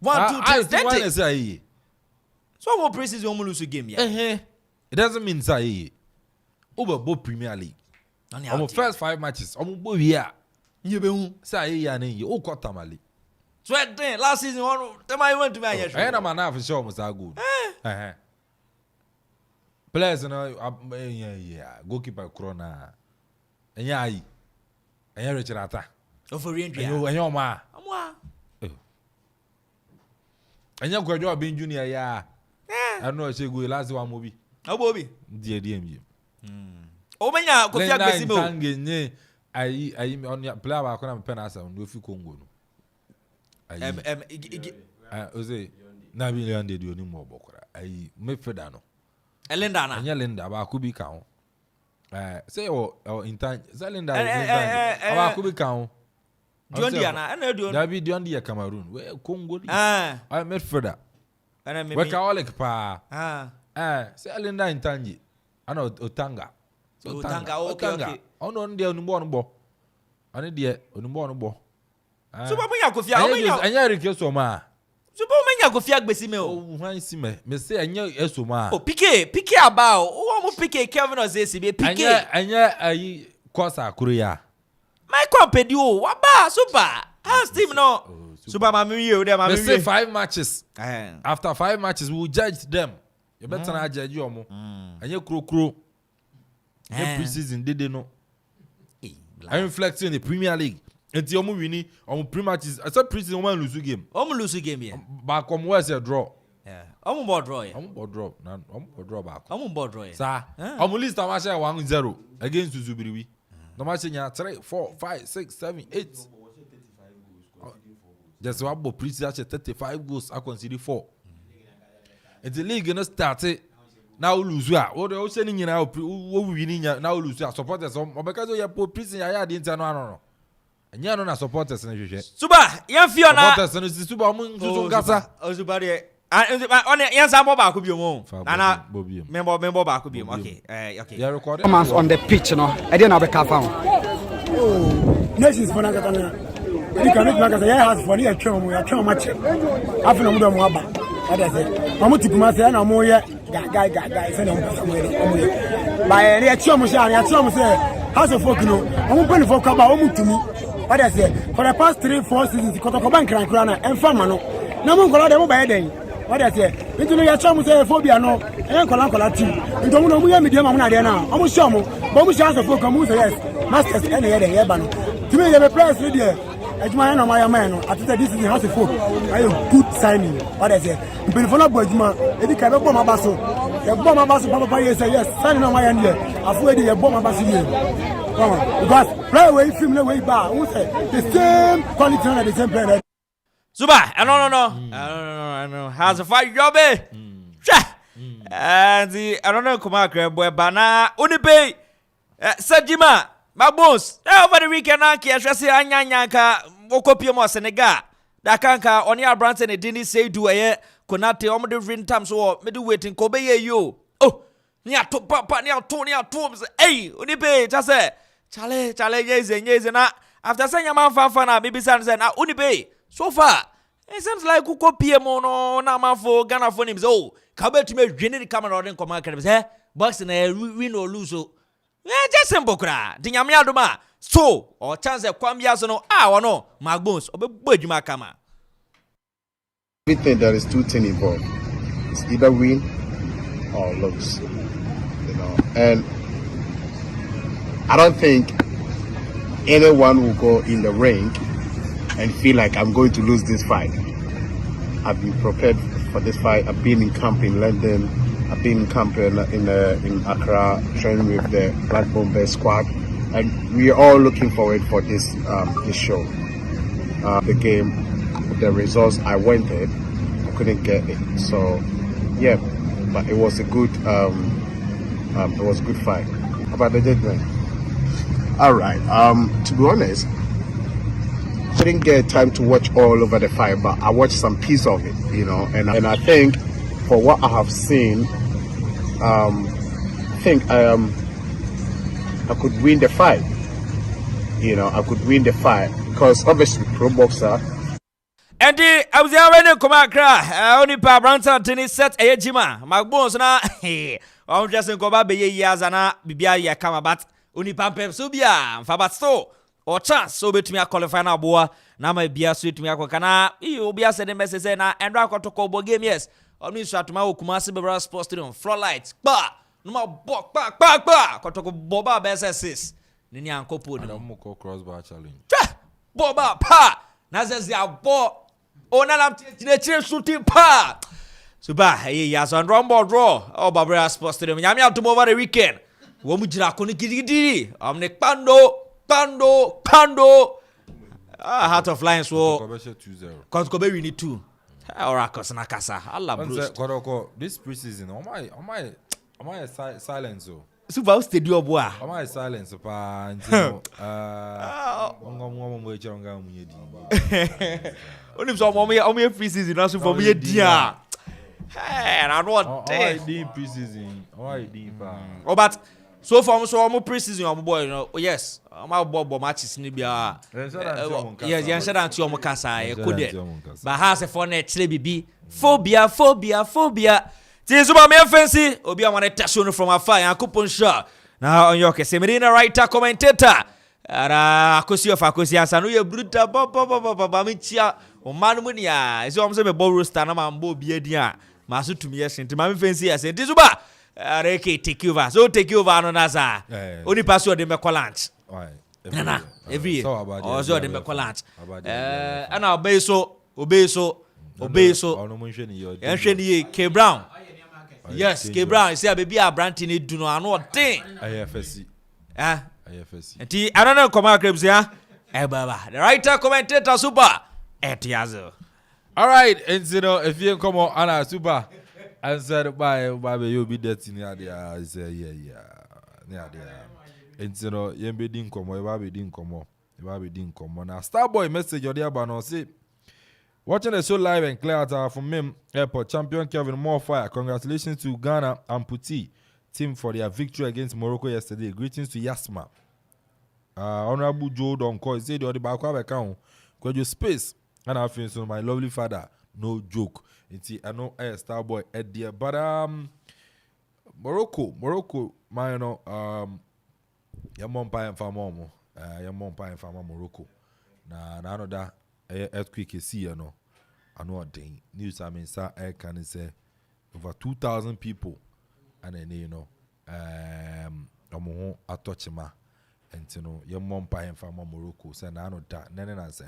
1-2 30. Say so more preseason we lose game yeah. It doesn't mean say over both Premier League. On first 5 matches, on bo here. You be who? Say ya na you quarter mali. So then last season one them I went to me here. I am na for sure must good. Players no goalkeeper corona. Enya yi. Enya Richard Ata. For re-entry. Enya ma. Enya Kwadwo Abin Junior ya. I know say go last one movie. Obobi. DMG. O menya Kofi Agbesi mo. Tangenye ayi on ya player ba ko na pen asa no fi Congo no. Oze na bi le ande di oni mo bokora. Ayi me feda no. Elenda na. Enya Linda ba ko bi ka ho. Say or intern Zalinda aba ko bi ka ho. Diondi ana na Diondi. Dabi Diondi ya Cameroon. We Congo. I met further. We ka ole pa. Say Zalinda intanji. Ana Otanga. Otanga okay. Ono ndi onbo. Ani de onimbo no bo. Super menya kofia. Anya request o ma. Super menya kofia gbesi me o. Oh, hwan si me. Me say anya eso ma. Oh, PK about. O mo PK Kelvin Ozesi be PK. Anya ayi kosa akuru ya. My company o, waba super. How's team no? Super mami you there mami. They say 5 matches. After 5 matches we will judge them. You better not judge you omo. Anya kuro. Pre-season they no. I reflect in the Premier League. Until omo wini, omo pre-matches. I said pre-season omo lose game. Omo lose game here. Back on where's a draw. Yeah. Omo board draw here. Omo board draw. Na omo draw back. Omo board draw here. Sir. Omo list am share 1-0 against Zubiriwi. No match nya 3, 4, 5, 6, 7, 8. Just what pre-season 35 goals I consider 4. And the league no started. Now lose ya. O de o se ni nyina o win now lose ya. Supporters o because you pre-season ya dey no. Anya no na supporters na hwehwe. Suba, yan fi ona. Supporters no si Suba mo nso gasa. O Suba de. On yan sa mo ba ko bi mo. Nana member ba ko bi mo. Okay. Okay. You recording? Performance on the pitch no. E dey na be ka fa. Oh, nations for na katana. Ni kan make magasa ya has for ni e twem match. Afina mo do mo aba. Ada say. Mo tipuma say na mo ye guy say na mo ye. Ba e twem sha ya twem say house of folk no. Mo pen for ka ba o mutumi. What I say, for the past 3-4 seasons, Kotokoban Crankrana and Famano. No one called them by then. What I say, into the Yacham say phobia no, and Colancola team. And don't know we are medium on Adena, almost Shamu, but we shall for Camus, yes, masters any other Yabano. To me, they have a price with you. As my man, I think this is the house of folk. I have good signing. What I say, you been for Bojima, if you can bomb a basso. The bomb a basso, Papa, say yes, signing on my end here. I've waited a bomb a basso. Because play away film away bar, the same quality and the same player. Suba, I know. Has a fight job, and the I don't know, come boy, bana, Unipe, Sajima, Babos, over the weekend, I shall say, Anyanka, Wokopio Senegal, Dakanka, on your branch, and it didn't say do a Konate, on the ring times or middle waiting, Kobe, you. Oh, near to Papa, near Tony, Tombs, hey, Unipe, just say. Chale, yes, na. After saying a man fan, maybe Sans and Unipe. So far, it seems like Kuko PMO no Amanfo Ghana for him. Oh, come to me, Jenny camera on command, eh? Boxing a win or lose. Yeah, just simple cry. Dinyamia Duma. So, or chance of Kwame Mpere no, my bones, or Barima Kama. We think there is 2 things involved. It's either win or lose. You know, and I don't think anyone will go in the ring and feel like I'm going to lose this fight. I've been prepared for this fight. I've been in camp in London. I've been in camp in Accra, training with the Black Bombay squad, and we are all looking forward for this show. The game, the results I wanted, I couldn't get it. So, yeah, but it was a good fight. How about the judgment? All right. To be honest, I didn't get time to watch all over the fight, but I watched some piece of it, you know. And I think, for what I have seen, I think I could win the fight. You know, I could win the fight because obviously pro boxer. And I was already come Accra. Only pa Branson tennis set a jima. My bones na. I'm just in Koba be years and bibia ya kama bat. Only pampe subia. Fabasto. Or chance so bet me a qualify na boa. Na my beer sweet me a kokana. You be a sending message na and rock to Kobo game. Yes. Only shot my Kumasi Bebra Sports Stadium. Floodlights. Ba. No more bok. Kotoko Boba BSS. Nini anko podi. Moko crossbar challenge. Boba pa. Nazes ya bo. Ona na shooting pa. Suba, yeah, so rumble draw. Oh, Barbara Sports Stadium. Yami out to over the weekend. Womu jira koni kidi. Amne pando. Heart of Lions wo. Kobeshe 2-0. Cause Kobe we need 2. Orakos na kasa. Allah Bruce. Kodoko this preseason. Am I silence so? Super stadium boy. Am I silence pa? Mo echonga munyedi. Only so mo preseason na so for me dia. Hey, and I know preseason. Oh, but so far so I'm pre-season I'm boy, you know. Oh, yes, I'm about matches ni bia. Yes, yan shada anti omo kasa e coded. But has a phone actually bibi phobia. Tizuba me fancy obi amane tasho from afar yan coupon shot. Now on your case Medina writer commentator. Ara akosi of akosi ansa no ye brutal ba me chia o man mu ni a so am say me bo roster na man bo bia din a maso tumi yes nti ma me fancy yes Tizuba A.K.A take over so take over no na sa oni pass you dey me call lunch na every year so dey me call lunch ana obey so ono mo hwe ni ye K Brown. Yes, K Brown, you say baby a brand ni do no ano thing. AFC. AFC. Enti I don't know come crabs ya. Baba. The writer commentator super. Etiazo. All right, and you know if you come on ana super answered by you be that in there say yeah. And you know you be din komo, you be din komo. Now Starboy message you there about no say watching the show live and clear out from Mim Airport champion Kevin Morfire. Congratulations to Ghana amputee team for their victory against Morocco yesterday. Greetings to Yasma. Honorable Joe Donko said the Akuffo account space and I feel so my lovely father. No joke. I know Starboy at there, but Morocco, my you know your mom pie and farm Morocco. Na know that earthquake is here, no. I know a thing. News I mean, sir, I can say over 2,000 people, and then you know, a touch ma, and you know, your mom pie and farm Morocco. So I know that. Then I say,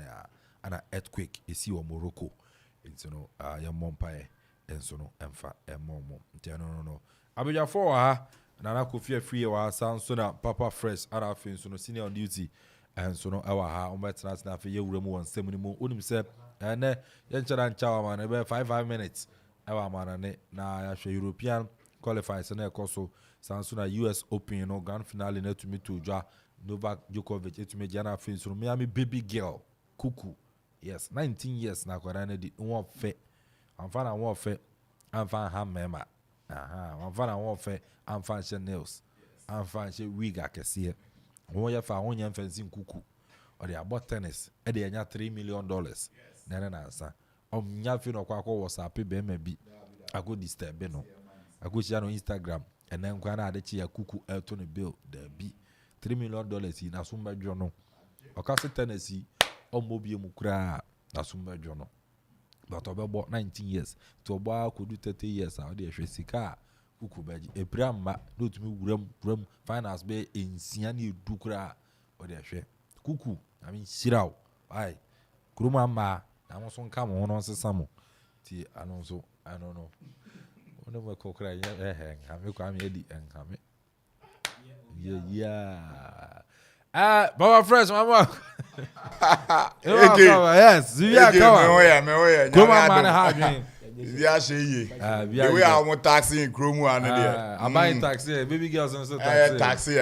an earthquake is here Morocco, and you know, your mom pie and so no, and fa and mom. No. I be your for her. And I could feel free or sound sooner, Papa Fresh, other things, so no senior on duty. And so no our ha on better na for you remove 1 7 mo unim se and yen chara nchawa man about 5 minutes our man na ya European qualifiers na ekoso sanso na US Open you know grand finale na to me to Joa Novak Djokovic to me Jana Fins from Miami baby girl Kuku yes 19 years na kwara na di won fe amfa na won fe amfa ha mema amfa na won fe amfa nails amfa wig akese wọ́n yẹ fa wọ́n yẹn fencing kuku or they bought tennis e dey nya $3 million na ansa nya fi no kwa WhatsApp be ma bi ago disturb no ago share no Instagram and then kwa na adechi ya kuku to no bill there be $3 million na so mbadwo no okase tennis omo bi emu kura na so mbadwo no but obebo 19 years to obo akodu 30 years a dey hwe sika kuku baji ebramba no tumi wuram finance be ensia na edukura o de hwe kuku I mean siraw ai kuruma ma na mo so nka mo no nsesamo ti anonso I don't know ono mo kokra ame kwa me edi enkame yeah Baba Fresh mama yes Zivia kawa me oya kuruma ma na ha dwen Via sheye. The way I want taxi in Chrome and there. I'm buying taxi, baby girls and so taxi. Taxi.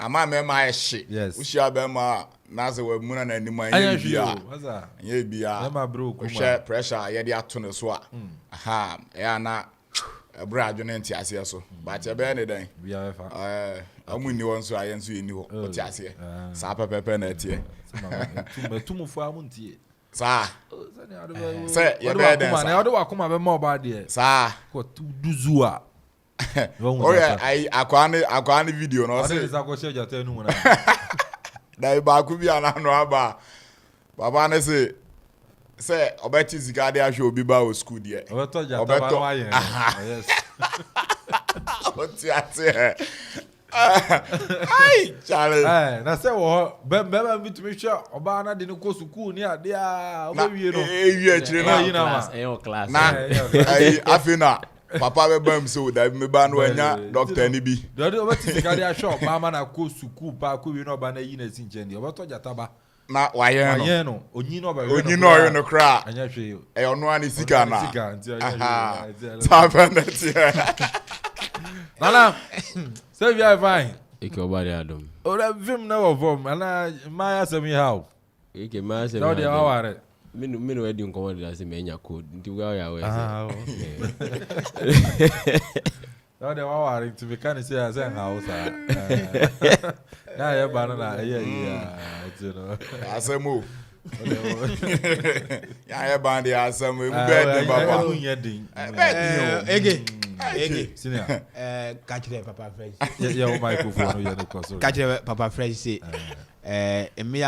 I'm a my shit. Yes. We shall be my Nasa we muna na ni my bia. What's that? Ye bia. My bro. Share pressure. Ye dia to no so. Aha. Ya na bra adwene nti ase so. But ye be ne den. Bia fa. Amu ni won so ayen so ye ni ho. Ti ase. Sa pepepe na tie. Tumufo amuntie. Sa say you be there na odo wakoma be mo ba there sa ko duzu a oh yeah I akwane video no say say ko share jata enu na dai ba ku bia na no aba baba na say obeti zika dey ahwe obi ba o school there obeto jata ba no ayen yes oti ate ai chale na say wo beba mi tumi hwe oba na de ne ko school ni ade a obawie no ewie chire na class na ai afina papa be bam so da me ba no anya doctor ni bi do obeti zika dey ahwe oba ma na ko school pa ko wi no oba na yi na sinche ndi obeto jata ba na waye no onyi no no kra anya hwe e ono ani sika na aha tapeneti Nana, say you are fine. Ikobari Adam. Oh, that film never form. And Maya say me how. Ike Maya say me. No, they are. Me no wedding come that say me nya code. Nti we are we. So they were to be kind of say as a house. Now you're banana. Yeah. You know. As a move. Yeah, band the asem we bed papa. Ege. Senior. Catch the papa fresh. Yeah, microphone you no cause. Catch the papa fresh say me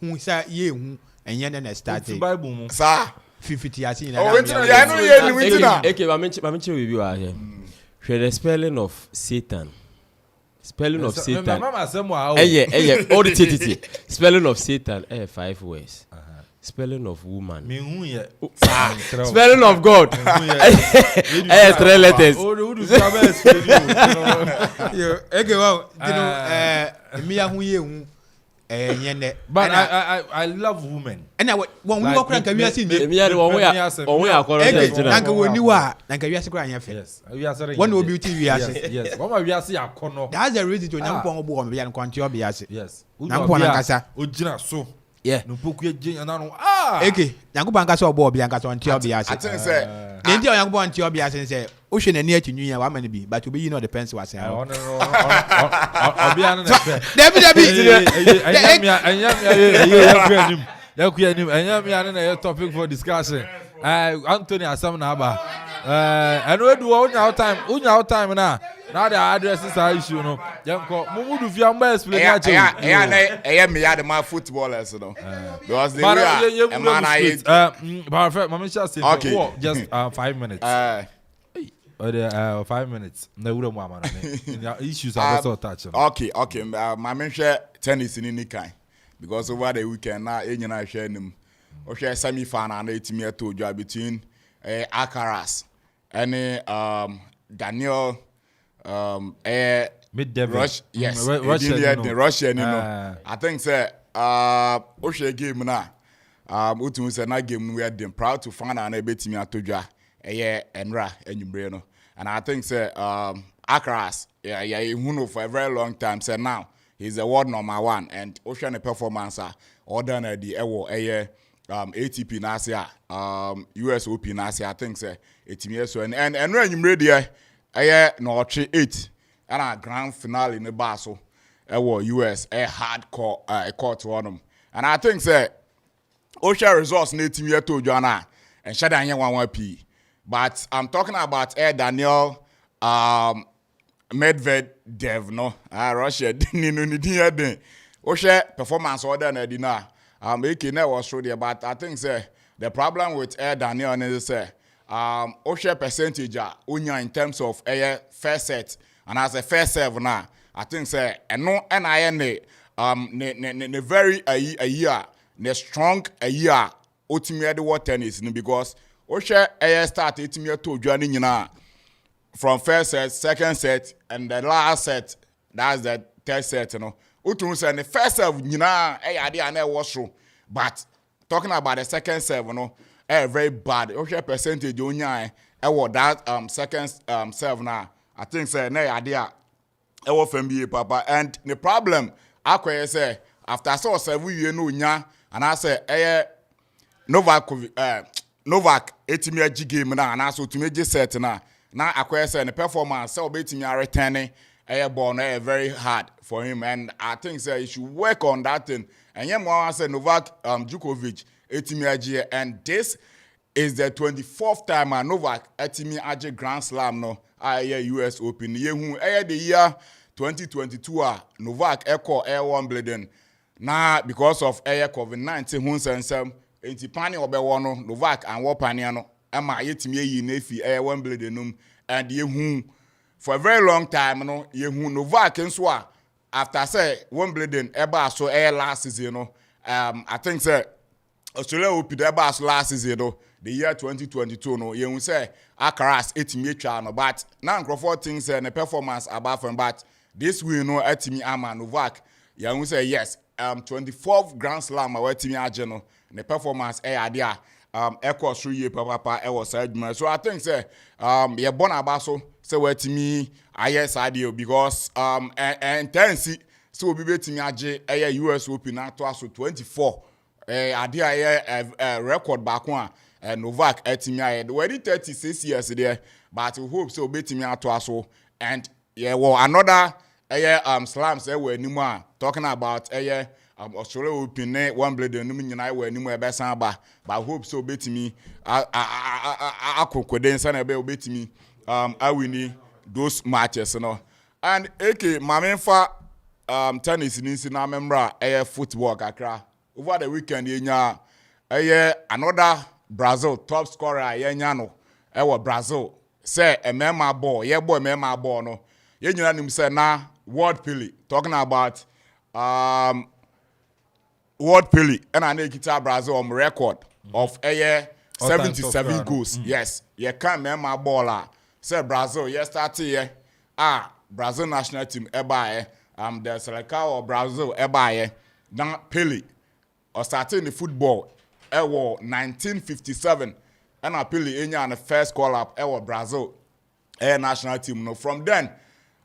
hu sa ye hu enye na start. Bible mu. Sir 50 years in. Oh, yeah, no ye ni witina. Okay, ma mention with you here. Share the spelling of Satan. Spelling of Satan. Yeah. All the TTT. Spelling of Satan. 5 words. Spelling of woman. Spelling of God. 3 letters. Okay, well, you know, me hu ye hu. But I love women. And when we walk around, we are seeing me are one way Nanka when you are Nanka we are crying. Yes, we are saying one will beauty we are saying. Yes, one we are seeing Akono. That's the reason to Nampon Bo and Bian Quantio Bias. Yes, Nampon Casa. Ujina so. Yeah, no book ye jing and Eke, Yankubanka or Bob Bianca on Tiobias. I think say the Indian young boy on Tiobias and say, Ocean and near to New Year, one may be, but to be, you know, depends what I say. I'll be on a topic for discussion. Anthony Asamnaba. And we do our time now. Now the addresses are issue, no. Yanko, Mumudu Fiamba explain that. I am me at my footballers, no. Because they are a man I okay, just 5 minutes. 5 minutes. No, we don't want issues are also touching. Okay. My mention tennis in any kind. Because over the weekend now, I share them. Okay, semi-final and 8 meter to job between A.K.A and Daniel mid-Devon. Yes, Russia, you know. I think say Oshe game now. Utu say na game we are proud to find an bet me atoja enra enyumbre. And I think say A.K.A who know for a very long time say now he's the world #1 and Oshe performance order na the ATP Nasia, US Open Nasia, I think say 8 years so and enyumbre there no 8 and a grand finale in the Basel US hardcore court one and I think say Osha results na team here to Joanna and shada anya 1p but I'm talking about Daniel Medvedev no Russia no ni dia den Osha performance order na dinner A.K.A was through there but I think say the problem with Daniel is say Osha percentage unya in terms of first set and as a first serve now I think say no and I ne very a year ne strong a year ultimate what tennis because Osha start 8 year to joining from first set, second set and the last set that's the third set Utu say the first serve idea was true but talking about the second serve very bad. Osha percentage unya that second serve now. I think say na idea FMBA papa and the problem Akwa say after so 7 years no nya and I say Novak etimi game na and so to me set na Akwa say the performance so betimi returning ball na very hard for him and I think say he should work on that thing and yeah say Novak Djokovic etimi and this is the 24th time Novak etimi Grand Slam no US Open yehu the year 2022 Novak Wimbledon na because of COVID-19 hu sensem entipani obewo Novak and wopani no ema yetimi yi na fi Wimbledon and yehu for a very long time no yehu Novak nso after say Wimbledon eba so last season no I think say Australia Open eba so last season no the year 2022 no yehu say A.K.A etimi twa no but na Akropong things say the performance above from but this we know etimi ama Novak yehu say yes 24th Grand Slam etimi age no the performance there Ayekoo 3 year papa was adwuma so I think say ye born abaso say wetimi ayesadio because intense so obi betimi age US Open ato aso 24 record back one Novak etimi aye the 36 years there but we hope so betimi ato aso and yeah another slams we anymore talking about Australia Open Wimbledon no nyina we anymore ebesan ba but I hope so betimi akokode nsa na be betimi awini those matches no and A.K.A Mamenfa tennis ni na memra football kakra over the weekend yenya another Brazil top scorer yenya no Brazil say a mema ball mema ball no yenya nim say na World Pele talking about World Pele and an ekita Brazil on record of 77 goals. Yes, you can't mema ball say Brazil started Brazil national team the Selecao of Brazil na Pele or starting the football 1957 and Pele enya the first call up Brazil national team no from then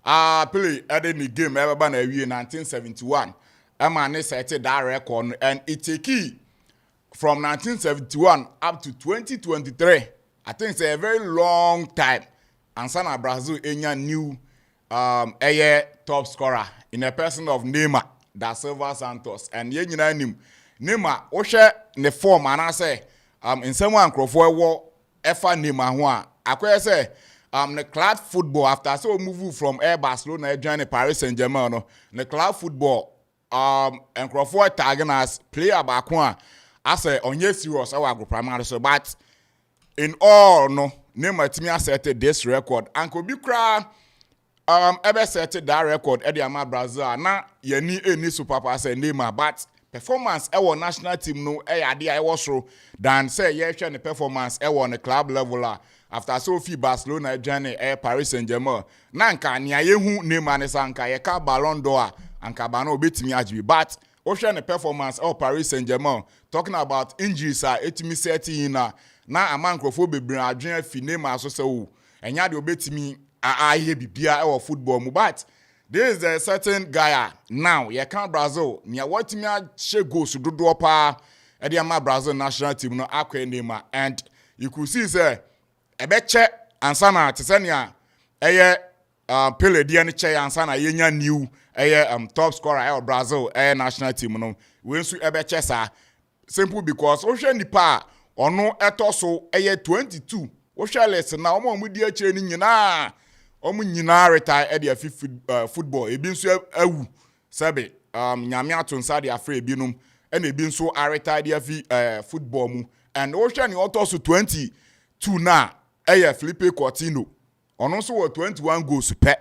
Pele added the game ever ban 1971 man set that record and it take from 1971 up to 2023. I think it's a very long time and Sana Brazil enya new top scorer in a person of Neymar da Silva Santos and ye nyina nim Neymar wo hwe ne form and I say in someone Akropong wo efa Neymar ho a akoye say the club football after so move from Barcelona join Paris Saint-Germain no the club football Akropong tagging as player back one I say onye serious our primary so but in all no Neymar timi set this record and could be cry ever set that record at the Brazil na yeni any super pass Neymar but performance our national team no ade was so than say ye hwe the performance on the club level after Sophie Barcelona journey Paris Saint-Germain na nka nia yehu Neymar ne sanka ye ka Ballon d'Or anka ba na obetimi ajibi but o hwe the performance Paris Saint-Germain talking about injuries etimi setting na Amanfo bebre adwen afi Neymar so se wo enya de obetimi aye bibia football mu but there is a certain guy now you can't Brazil nia watimi a she goals dodo pa e dey ma Brazil national team no akwa Neymar and you could see say ebeche ansana tesania Pele dia ne che ansana yenya new top scorer Brazil national team no we nso ebeche sa simple because o hwe nipa ono etoso 22 o hwe lesson na omo di akire ni nyina omu nyina retire e dey football ebi nso awu sabe nyame atonsa dey afre ebi num and ebi nso retire dey football mu and o hwe ni otoso 22 na Felipe Coutinho ono nso 21 goals pe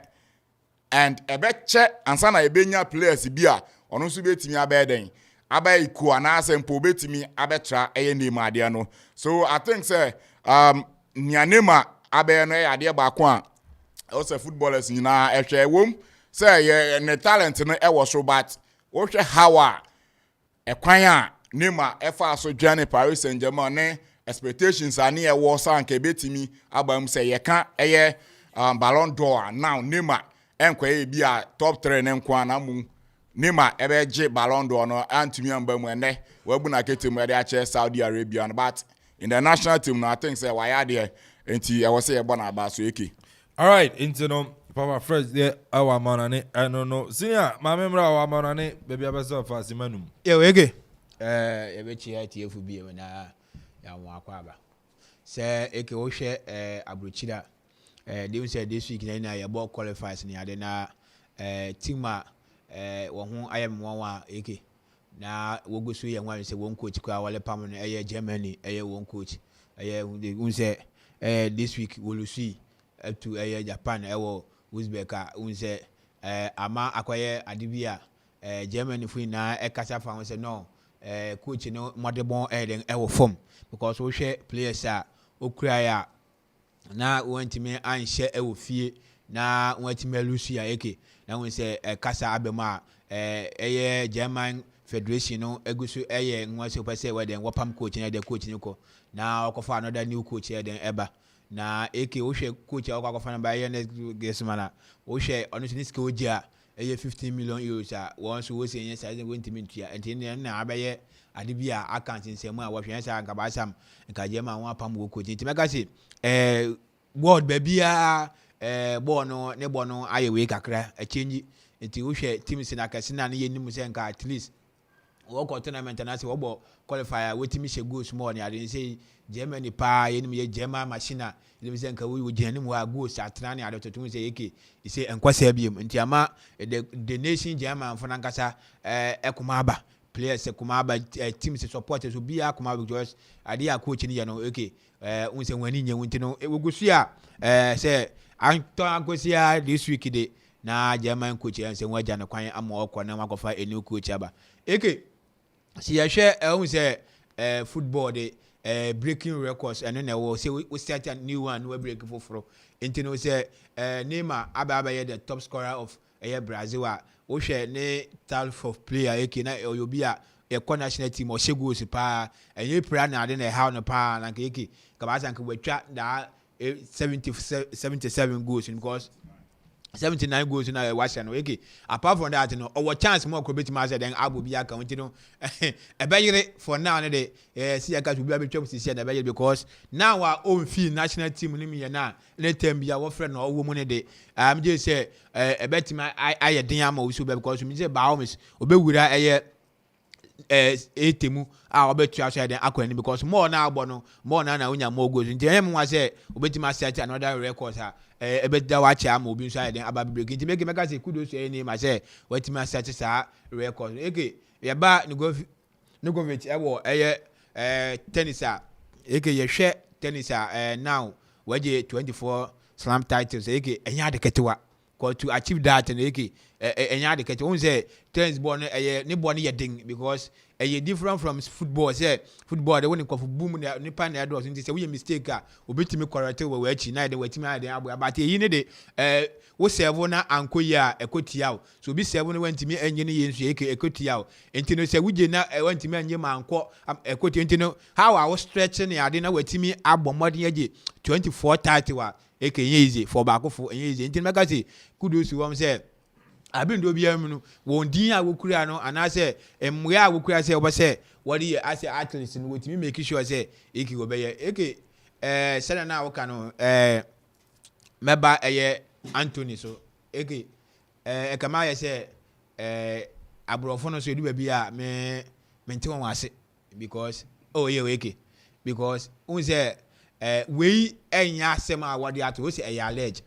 and ebeche ansa na ebenya players bi a ono nso betimi abeden Ayekoo na asempo betimi abetra Neymar ade no so I think say Neymar abe no ade ba ko a also footballers nyina ehwe wom say ne talent no was so but wo hwe how a ekwan a Neymar efa so journey Paris Saint-Germain ne expectations are near was anke betimi abam say ye kan Ballon d'Or now Neymar enkwa bi a top 3 ne nkwa na mu Neymar ebeje Ballon d'Or no antumi amba mu ene wabu na ketem e dey ache Saudi Arabia but in the national team no I think say why there enti e was say e bona ba so A.K.A. All right, into no Papa Fresh there our manane I don't know senior my member our manane baby abeso fa simanum yeah A.K.A. ebechi ITF bi e na ya wa kwaba say A.K.A. wo hwe abrochira they say this week na ya ball qualifiers ni ade na team a wo ho ayem won A.K.A. na wo go so ye wan say won coach kwa wale pam no Germany won coach un say this week we will see to Japan Uzbek un say ama akwaye adibia Germany fu na kasa fa won say no coach no modebon den form because we share players okura ya na wantime anhye fie na wantime lusu ya A.K.A. na won say kasa abema German Federation no egusu nwa se pese we den wapam coach na de coach ni ko na okofa another new coach den eba na A.K.A. wo hwe coach okofa na ba next gesmana wo hwe onu ni ske ogia 15 million euros won so wo se yen size 20 minutes ya enti na abaye ade bia account nsemu a wo hwe sa nka ba sam nka German won apam wo coach enti meka se world baby ball no ne ball no aye we kakra a change nti wo hwe teams na kasina na yenim se nka at least wo ko tournament na se wo bo qualifier wetimi she goals more ne ade say Germany pa yenim ye German machine yenim se nka wo gyanim wa goals atena ne ade totum se yake ise enkwasa biem nti ama the nation German for nankasa ekumaba players ekumaba teams supporters obi akumaba because ade a coach ni ye no okay unse wani nya wunti no wogusu a say anto akosia this week de na German coach and say waja na kwan ama okọ na makofa a new coach aba eke si ya hwe say football de breaking records and na we say we start a new one we break for enti no say Neymar aba the top scorer of Brazil a wo hwe ne type of player eke na oyobi a e national team o shegos pa enye prayer na ade na how no pa na eke ka ba san ka watwa da 77 goals because 79 goals na watch no okay apart from that no our chance more could be to then abu bi aka won no e be yire for now no dey see aka to be abetwa si na be yire because now our own feel national team ni me na time bia wo friend no wo mu ne dey am je say e betima aye den ama wo so be because me say ba omis obewura eye etemu a obetua so den akwani because more na agbo no more na unya more goals nti em wa say obetima set another record ha ebeda wa cha ama obi nso aye den aba break nti make say kudos to any ma say wetima set sa record eke ye ba Nugovic ewo tennis a eke ye hwe tennis a now waje 24 slam titles eke enya de ketewa to achieve that and eke enya de ketewa say tennis ball no ne ball no ye ding because different from football say football they won for boom ne pa na do so say we mistake a obetimi correct we achi na de watimi ade abo but yi ne de wo serve na ankoyi a ekotia o so bi serve no wantimi enye ne ye nso ekotia o enti no say wuje na wantimi enye manko ekotia enti no how I was stretching ade na watimi abomodin age 24-30 wa ekenye easy for Akropong enye easy enti make say kudos to won say abin do bia mu no won din a wokura no anase emwe a wokura say obese wori as athletes no wotimi make sure say eki go beye eki sena na woka no meba Anthony so eki kama ye say abrofo no so edu ba bia me nti won ase because eki because un say we enya sema wodi ato say allege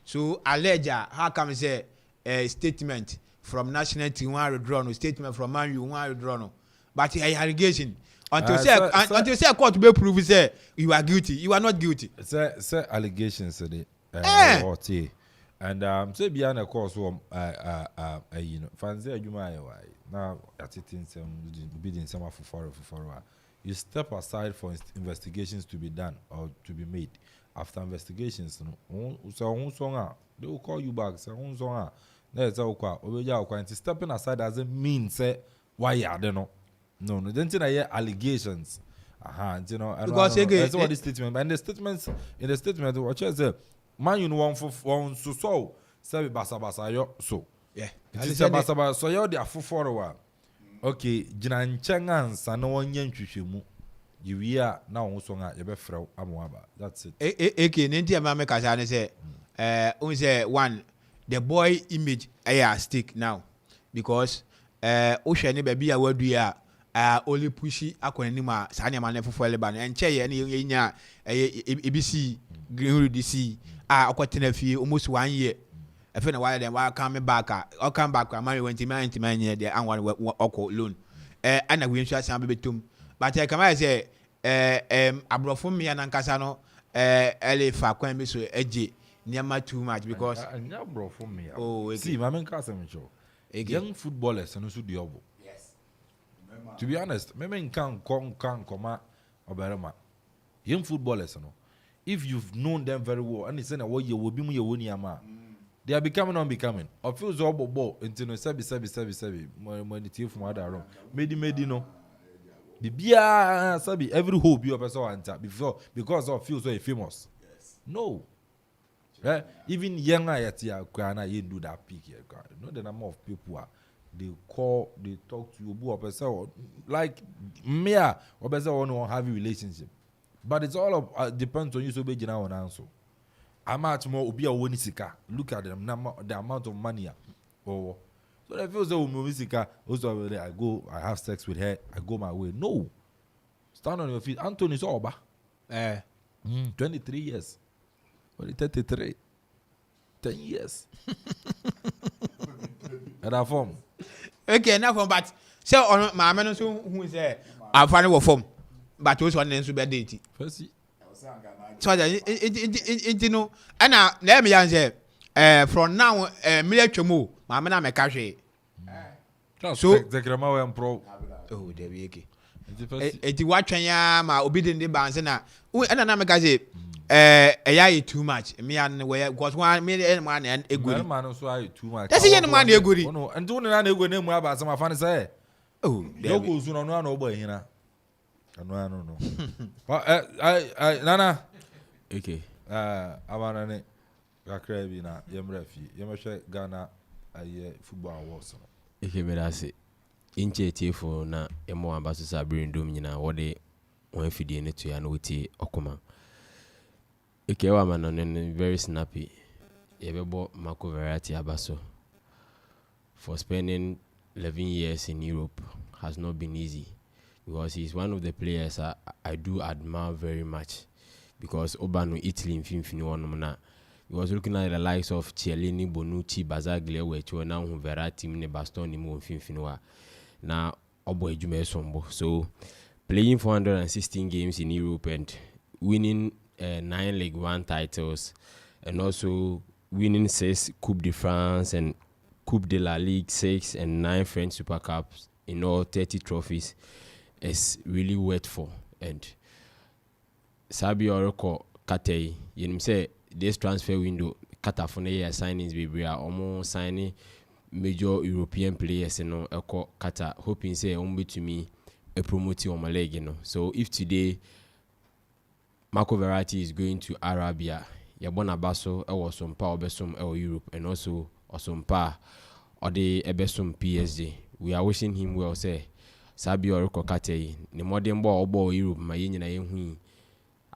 so allege how come say statement from national team one withdraw no statement from Man U one withdraw no but allegation until say court be prove say you are guilty you are not guilty say allegations say and say behind the course you know fancy adwuma ayi why now atitin some bidding some for you step aside for investigations to be done or to be made after investigations no so they will call you back say that's how stepping aside doesn't mean say why you are there no then allegations you know because that's what the statement but in the statement what you say man you know one so say basa yo so yeah it is basa so you dey afoforo okay gina nchenga ansa na wonye ntwehwemu yiwia na won so nga ye be frew amwaba that's it eke nenti ama me kasa ne say say one the boy image stick now because ohwe ne ba bia wadu a only pushy akwanani ma sa ne ma ne fofo leba no enche ye ne nya ebc green dc akotena fie almost 1 year efe na why dem why come back I come back am went to man here there and one oko loan ana we nso asan bebetum but I come say abrofo me na nkasa no elefa kwan me so eje Nyama too much because bro for me. Oh, see, my main cousin show. Young footballers and also the obo. Yes. To be honest, me can come or Barima. Young footballers, no. If you've known them very well, and it's in a way you will be more they are becoming unbecoming. Or feels obo ball until no sabi. When the team from other room. Medi no. Bibia sabi every hope you ever saw enter before because of feels so famous. Yes. No. Right? Even younger yatia Ghana you do that peak here. You know the number of people they call, they talk to you, like me, or better one have a relationship. But it's all depends on you so big now and answer. how much more obi a woni sika. Look at them the amount of money. Oh. So if you say oh sika, also I have sex with her, I go my way. No. Stand on your feet. Anthony Soba. 23 years. Only 33. 10 years. And I form. Okay, now from but so on my man who is there. I find it form. But also one to be dating. So it know and now let me answer from now military move my man am cash. So the grandma and pro. Oh there we okay. It watch ya ma obedient the bands na and na make say AI too much me and where because one me and man and eguri man so I too much. That's the man eguri. No and do na eguri na mu aba some fan say oh there go so no na obo hina. No. I Nana. Okay. Amanane kakra bi na yemra fi. Yemhwe Ghana aye football awards no. Okay, me da say. Inche tiefo na emo ambaso sa brindum nyina wode won fidie ne to ya na woti okoma. Okay, wa man no very snappy. Yebebo Marco Verratti abaso. For spending 11 years in Europe has not been easy. Because he's one of the players I do admire very much. Because Obano Italy in Finfini one he was looking at the likes of Chiellini, Bonucci, Bazzaglia, which were now Verratti, ne Bastoni, Mo Finfinua. Now Obo Ejume Sombo. So playing 416 games in Europe and winning 9 League 1 titles and also winning 6 Coupe de France and Coupe de la Ligue 6 and 9 French Super Cups in all 30 trophies. Is really wet for and Sabi Oroko Kate you say this transfer window Kata for year signings be almost signing major European players and no Eko Kata hoping say to me a promoting on my leg you know. So if today Marco Verratti is going to Arabia, Yabona Basso or some power besum or Europe and also or some power or the Ebesum PSG. We are wishing him well say Sabi Oroko Kate, the modern ball Europe, my union hui.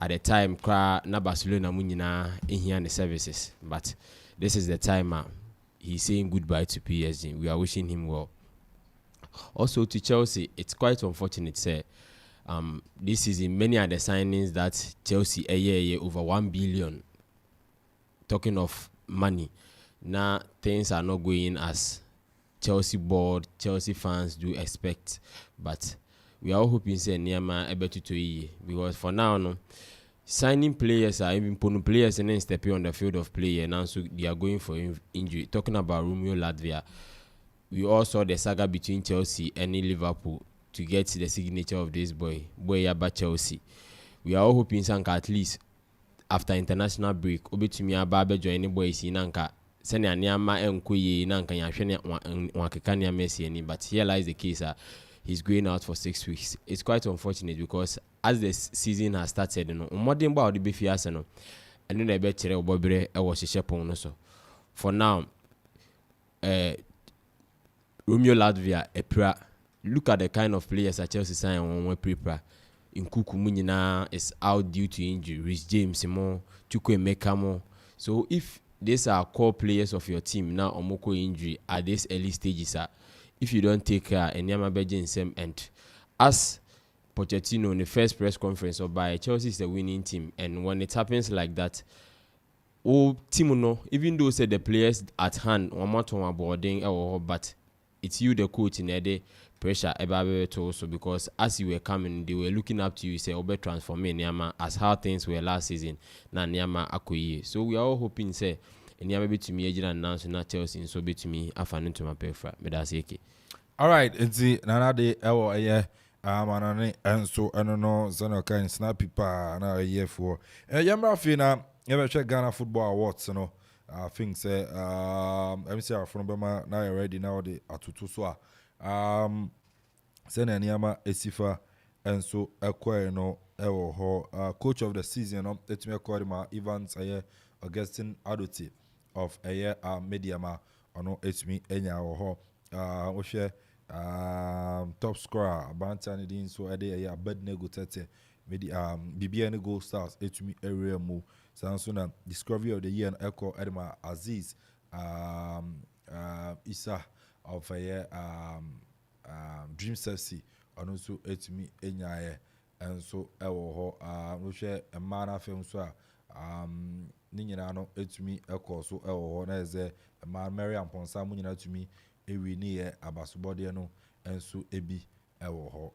At the time, na Barcelona munina in here the services. But this is the time he's saying goodbye to PSG. We are wishing him well. Also to Chelsea, it's quite unfortunate, say, this season many are the signings that Chelsea a year over 1 billion. Talking of money, now things are not going as Chelsea board, Chelsea fans do expect, but we are all hoping say Niama able to because for now no signing players are even putting players and then stepping on the field of play and now so they are going for injury. Talking about Romeo Latvia, we all saw the saga between Chelsea and Liverpool to get the signature of this boy Yaba Chelsea. We are all hoping Sanka at least after international break obetumi aba join boys in Nanka. Send a Niama and Kuyi Nanka Yashene Wakakania Messi, but here lies the case. He's going out for 6 weeks. It's quite unfortunate because as the season has started, you know, modern ball the beefy arsenal, and then I bet you Bobre was a shepherd so. For now, Romeo Latvia, Epra, look at the kind of players that Chelsea sign on one prepare. In Kuku Munina is out due to injury. Rich James, Simon, Chukwe Mekamo. So if these are core players of your team now Omoko injury at this early stages, if you don't take care and Yama Beji same end, as Pochettino in the first press conference or by Chelsea is the winning team, and when it happens like that, team even though say the players at hand one boarding but it's you the coach in the pressure also because as you were coming they were looking up to you say obe transform Nyama as how things were last season na Nyama akoye. So we are all hoping say Nyama be to me agent announce na Chelsea so be to me afanu to my perfect me that's okay. All right, it's nana de ewo manane enso eno no zano kind snappy pa na year for yamra fina ever check Ghana Football Awards no. I think say MC from Bema now ready now the atutu so send Niama Esifa and so acquire no ewo ho coach of the season no let me call him Evans Augustine Adoti of Mediama ono it's me enya ho we share top scorer Bantan din so ade Abednego Tete Bibia ne goal stars it's me area mo Sansuna Discovery of the Year and Echo Edma Aziz Isa of a year Dream Sexy and also etimi enyaye and so ewo ho we share a man film so ni nyina no etimi ekọ so ewo ho na eze ma Mary Amponsa mu nyina tumi ewi ni ye abasobode no enso ebi ewo ho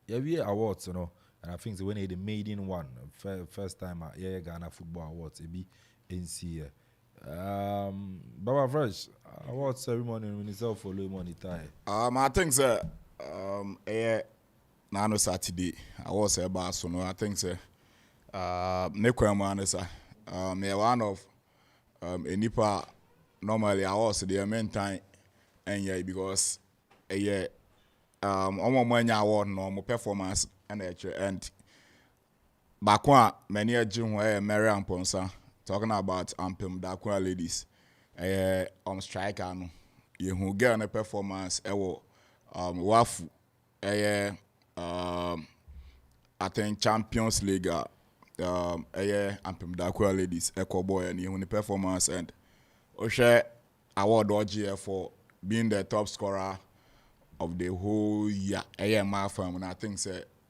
yeah, we awards, you know, and I think when they made in one first time at Ghana Football Awards, it be NC. Baba Fresh award ceremony when it's all for low money time. I think sir, Nano Saturday I was about so no. I think sir, Nekwama sir, me one of a nipa normally I was the main time and yeah because Omo award no performance and back one many a June where Mary Amponsa talking about Ampem Dakwa ladies striker no you who get a performance wafu I think Champions League Ampem Dakwa ladies boy and you performance and Oshe award OGF for being the top scorer of the whole year, my firm, and I think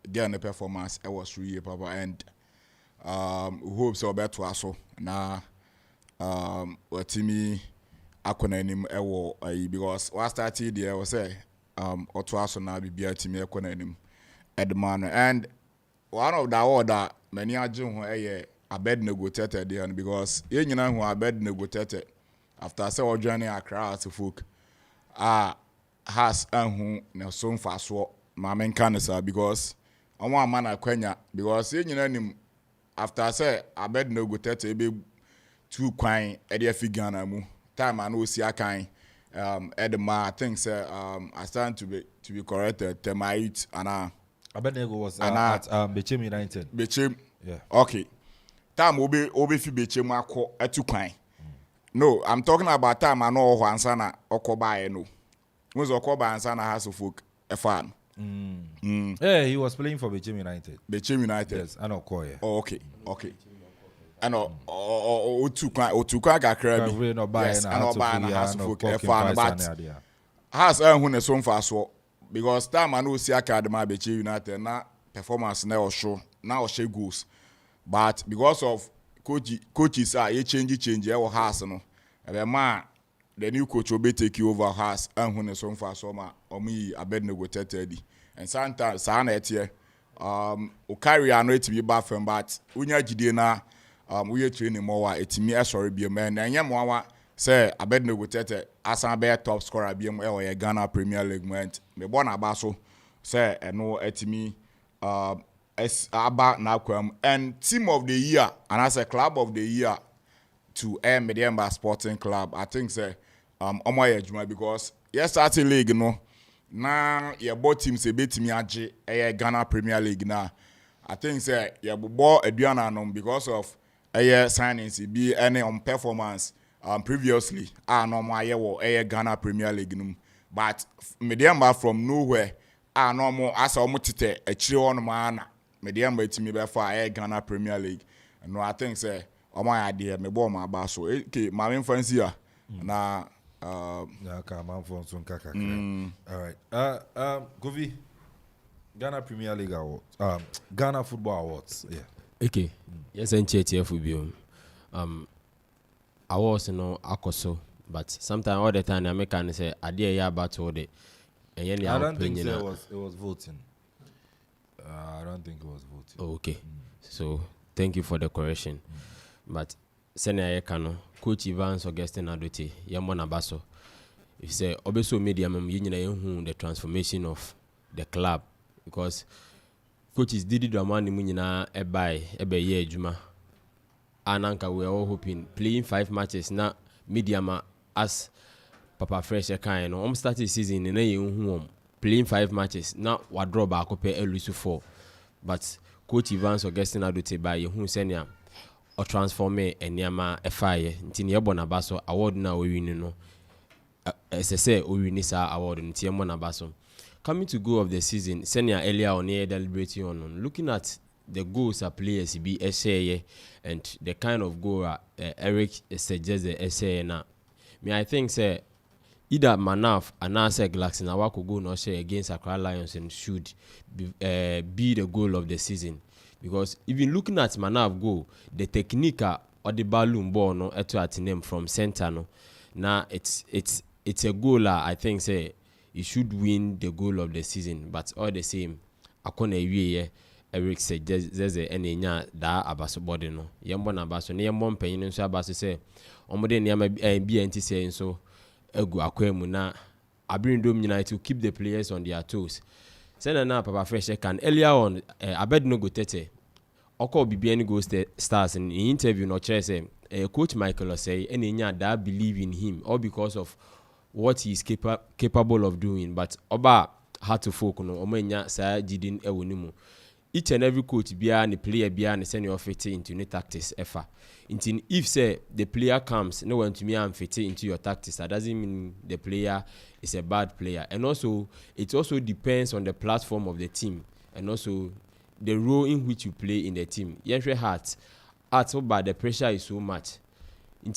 again the performance was really papa and hope so better also now what me acronym because what started there was or to also now be team acronym Edman and one of the order many are doing a bed negotiated there because you know who are bed negotiated after several journey across the folk has who na so far so ma men kan say because omo amana kwanya because you know after say abed no go tete be two kwan e dey fi Ghana mu time an o si akan Edma I think say I stand to be corrected Temait and Abednego was at Bechem United. Bechem. Yeah. Okay. Time obi fi Bechem akọ etukwan. No, I'm talking about time I know Hansa na okoba no. Was Okoba and Sana has of folk a fan. Yeah, he was playing for Bechem United. Bechem United. Yes, I know Koye. Oh, okay. I know Otuka Gakrabi. Yes, I know by and has of folk a fan, but has who a song for so because time I know see Academy Bechem United na performance now show now she goes. But because of coaches are change our house no. Man the new coach will be take you over has and when the song for summer or me a bed negotiated and sometimes sana here o carry an to be back from but unya jidena we training more it me sorry be a man and yam say a bed negotiated as a bear top scorer be a Ghana Premier League went me born abaso say and no at me as about now and team of the year and as a club of the year to Mediamba Sporting Club I think say because yesterday league no na your both teams betimi age Ghana Premier League na I think say your ball aduana no because of signings be any on performance previously no more Ghana Premier League no but Mediamba from nowhere no more as tete achire on man Mediamba etimi be for Ghana Premier League no I think say idea me ball my bass so okay my influence here na Amanfo so nkaka. All right. Govi Ghana Premier League Awards. Ghana Football Awards. Yeah. Okay. Yes, NCTF awards no akoso but sometimes all the time I make can say idea ya battle the and I don't think it was voting. I don't think it was voting. Oh, okay. So thank you for the correction. But senior Ayekoo Coach Evans Augustine Adote Yamona Baso. If say obeso media the transformation of the club because coaches did Dramani Munina ebe year juma. Ananka we are all hoping playing 5 matches now medium as Papa Fresh kind no started season in playing 5 matches now what draw back up lose 4 but Coach Evans Augustine Adote by who senior or transform enyama fire ntini yebo na baso award na we win no SSA we win this award ntiyemo na baso coming to go of the season senior earlier on here deliberating on looking at the goals are players be essay and the kind of goal Eric suggests the essay now. I think say either Manaf and Nasa Glaxon Awako go no share against Accra Lions and should be the goal of the season. Because even looking at Manaf goal, the technique or the balloon ball no eto at name from center no. Now it's a goal I think say you should win the goal of the season, but all the same akona ewie Eric said there's any nya da abaso body no yembo na abaso ne yembo mpanyin nso abaso say omode ne ma BNT say so egu akwemu na abrindom nyina to keep the players on their toes. Send na Papa Fresh can earlier on abed no go tete oko BBN go stars in interview no chair say coach Michael say any nya that believe in him all because of what he is capable of doing, but oba had to focus no omenya sa jidin ewonimu. Each and every coach bia ni player bia ni send your fit into new tactics ever. Until if say the player comes no one to me and fit into your tactics, that doesn't mean the player is a bad player. And also it also depends on the platform of the team and also the role in which you play in the team. Yes, heart but the pressure is so much.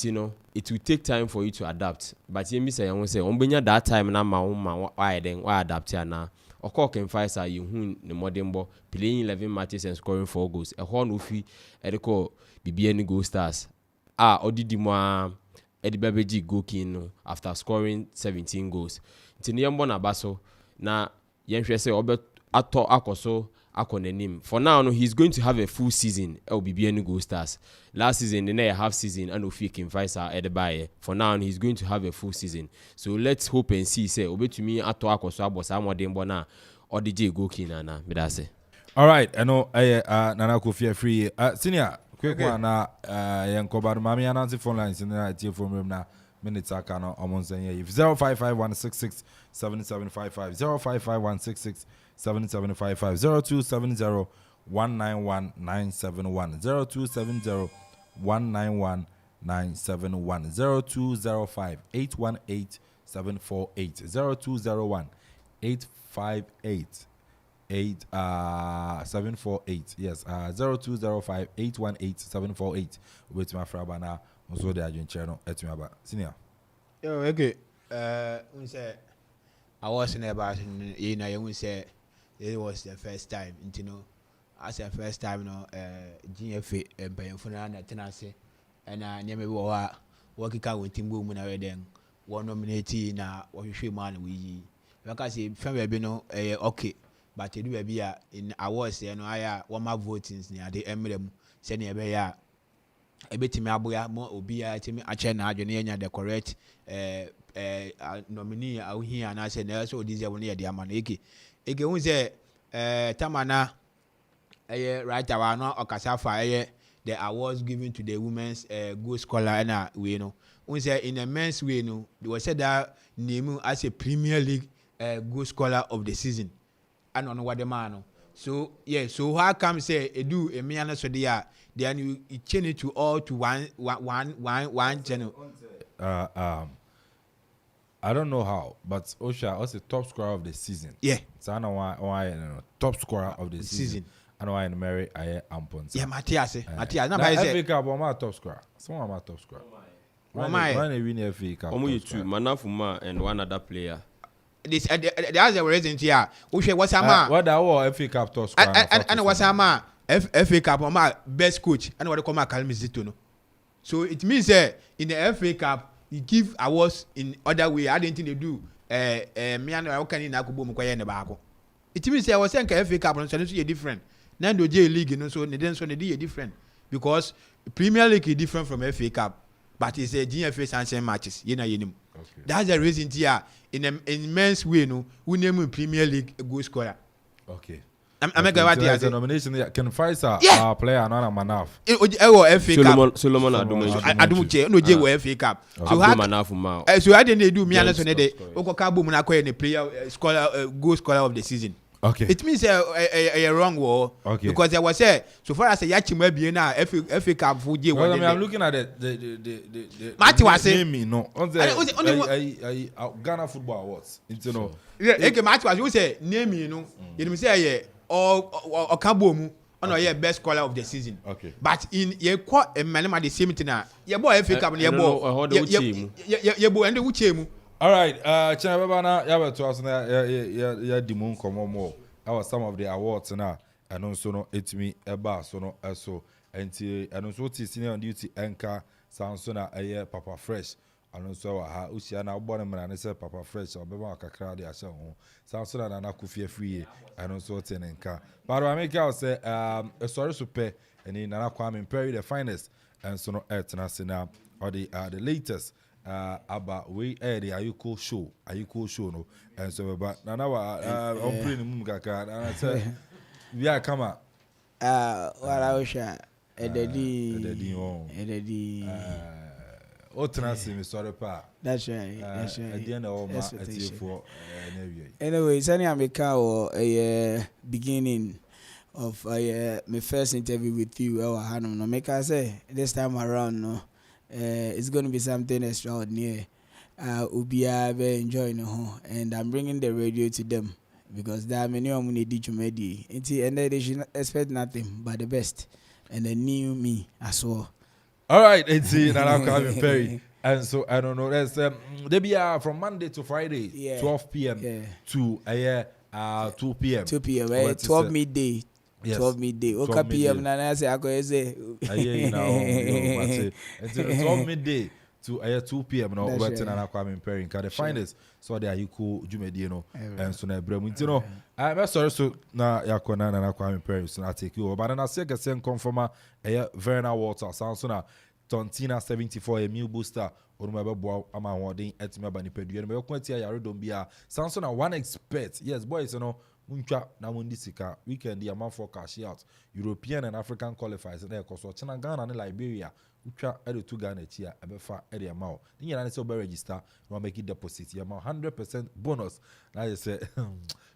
You know, it will take time for you to adapt. But you say, I won't say, that time na why adapt here now. Oko can fight sa you the modern ball playing 11 matches and scoring 4 goals. A horn ufi edeko BBN Gold Stars. Odidi mo Edibebeji goalkeeper after scoring 17 goals. Ntini yambo na baso na yenhwe say obe ato akoso akonenim. For now no he's going to have a full season BBN Gold Stars. Last season the next half season and Ofi can fight sa Edibaye. For now he's going to have a full season. So let's hope and see say obetumi ato akoso abosa modembo na odije goalkeeper na me that say. All right, I know Nana Kofi free senior quick one na yanko bar mami anansi phone lines in the team phone room na minutes akano almost 0551667755 0551667755 0270 191 971 0270 191 971 0205 818 748 0201 858 748 yes 0205 818 748 with my friend now also the agent channel at me about senior okay we say I was in about you know you say it was the first time you know as the first time no GFA empayefuna na tenase and nyame bi wo a workika with team go mu na then one nominate na wohwehwe man we because family be no okay but you do be in awards you know aya wama votings ni ade emrem se ne be ya ebetimi aboya mo obi ya timi ache na adwene anya the correct nominee au here na se na so this one de amana eke hu se tamana right awa no okasafa the awards given to the women's gold scholar na we know we say in a men's way no they was said that name as a Premier League gold scholar of the season and on what the man so yeah so how come say edu emiana so there then you change it to all to one channel. I don't know how, but Osha was the top scorer of the season. Yeah. So I know why top scorer of the season. I know why in Mary Ampon. Yeah, Matthias. Matthias. Now FA Cup, my top scorer. Someone my top scorer. When they win FA Cup. You two, Manafuma and one other player. This there's a reason here. Osha what's a what that was FA Cup top scorer. And what's a man FA Cup my best coach. And what they call my Kalmizito no. So it means in the FA Cup you give awards in other way. I didn't think they do. Me and I can in Akubo Mkwaya in the back. It means I was saying FA Cup and so it's different. Nando J League, you know, so they different because Premier League is different from FA Cup, but it's a GFA sanction matches. You know. Okay. That's the reason here in men's way, no, we name Premier League a goal scorer. Okay. I'm making what the nomination there. Can fight a player not a Manaf. FA Cup. Solomon Adumu no J FA Cup. So I didn't do me and so they Okabu Munako the player scholar goal scholar of the season. Okay. It means a wrong war. Okay. Because there was so far as a Yachima be now FA Cup for J. Well, I'm looking at the Matthew was saying no. On the Ghana Football Awards. You know. Yeah, Matthew was you say name you know. You say or Kabomu on okay. Best caller of the season. Okay. But in ye quite a man the same thing. Your boy FA Cup and your boy. Your boy and the Uchemu. All right, Chanabana, Yaba to us now, Dimon Komomo. Our some of the awards now, and also no, it's me, Eba, so no, so, and also what is senior on duty anchor, Sansona, a year, Papa Fresh, and also Usiana Bonham and say Papa Fresh, or Beba Kakra, the Asha, Sansona and Akuffo free, and also Tenenka. But I make out say, a sorry to pay, and in Kwame Mpere A.K.A. De Phynest, and so no, Etnasina, or the latest. About we the Ayekoo show no and so but now I'm pretty mumkaka and I said we are come what I wish ededi otenasi me sorry pa that's right at the end of my for anyway sani ameka or a beginning of my first interview with you Hanum no make I say this time around no it's going to be something extraordinary. Ubia very enjoying and I'm bringing the radio to them because there are many of them need Twumhene, and they should expect nothing but the best and the new me as well. All right, it's Kwame Mpere, and so I don't know. There's they be from Monday to Friday, 12 p.m. to 2 p.m. 2 p.m. 12 midday. Yes. 12 midday. Oka PM na say akoyese. Aye na o. Until 12 midday to 2 p.m. no over na Kwame Mpere A.K.A. De Phynest. So there Ayekoo dwumedie no. And so na bremu nti no. I'm sorry so na yakona na Kwame Mpere so na take you. But na say kesen confirma Verna Water so na Tontina 74 a new booster. Oruma bebo ama hodin etime aba ni pedue no be kwati ayaredom bia. Sanso na one expert. Yes boys you know. Muncha na mundi sika weekend the Amanfo cash out European and African qualifiers na ekoso China Ghana and Liberia utwa edo to Ghana chia ebefa area amount ni nyana ne se obe register no make deposit ya 100% bonus na you say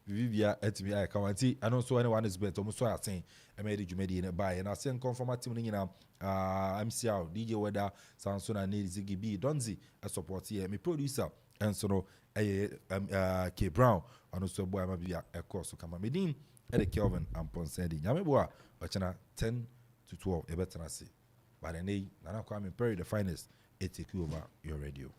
vivia etimi ay kawanti and also anyone is bet omuso asen e me de Twumhene ne buy na sen confirm team ni nyina MCR DJ Weather Sansona ne Ziggy B Donzi a support here me producer and so no K Brown and also boy ma bia Ayekoo so kama medin the Kelvin and Ponsedi nyame boa ochana 10 to 12 e better say but then Kwame Mpere The Phynest it take over your radio.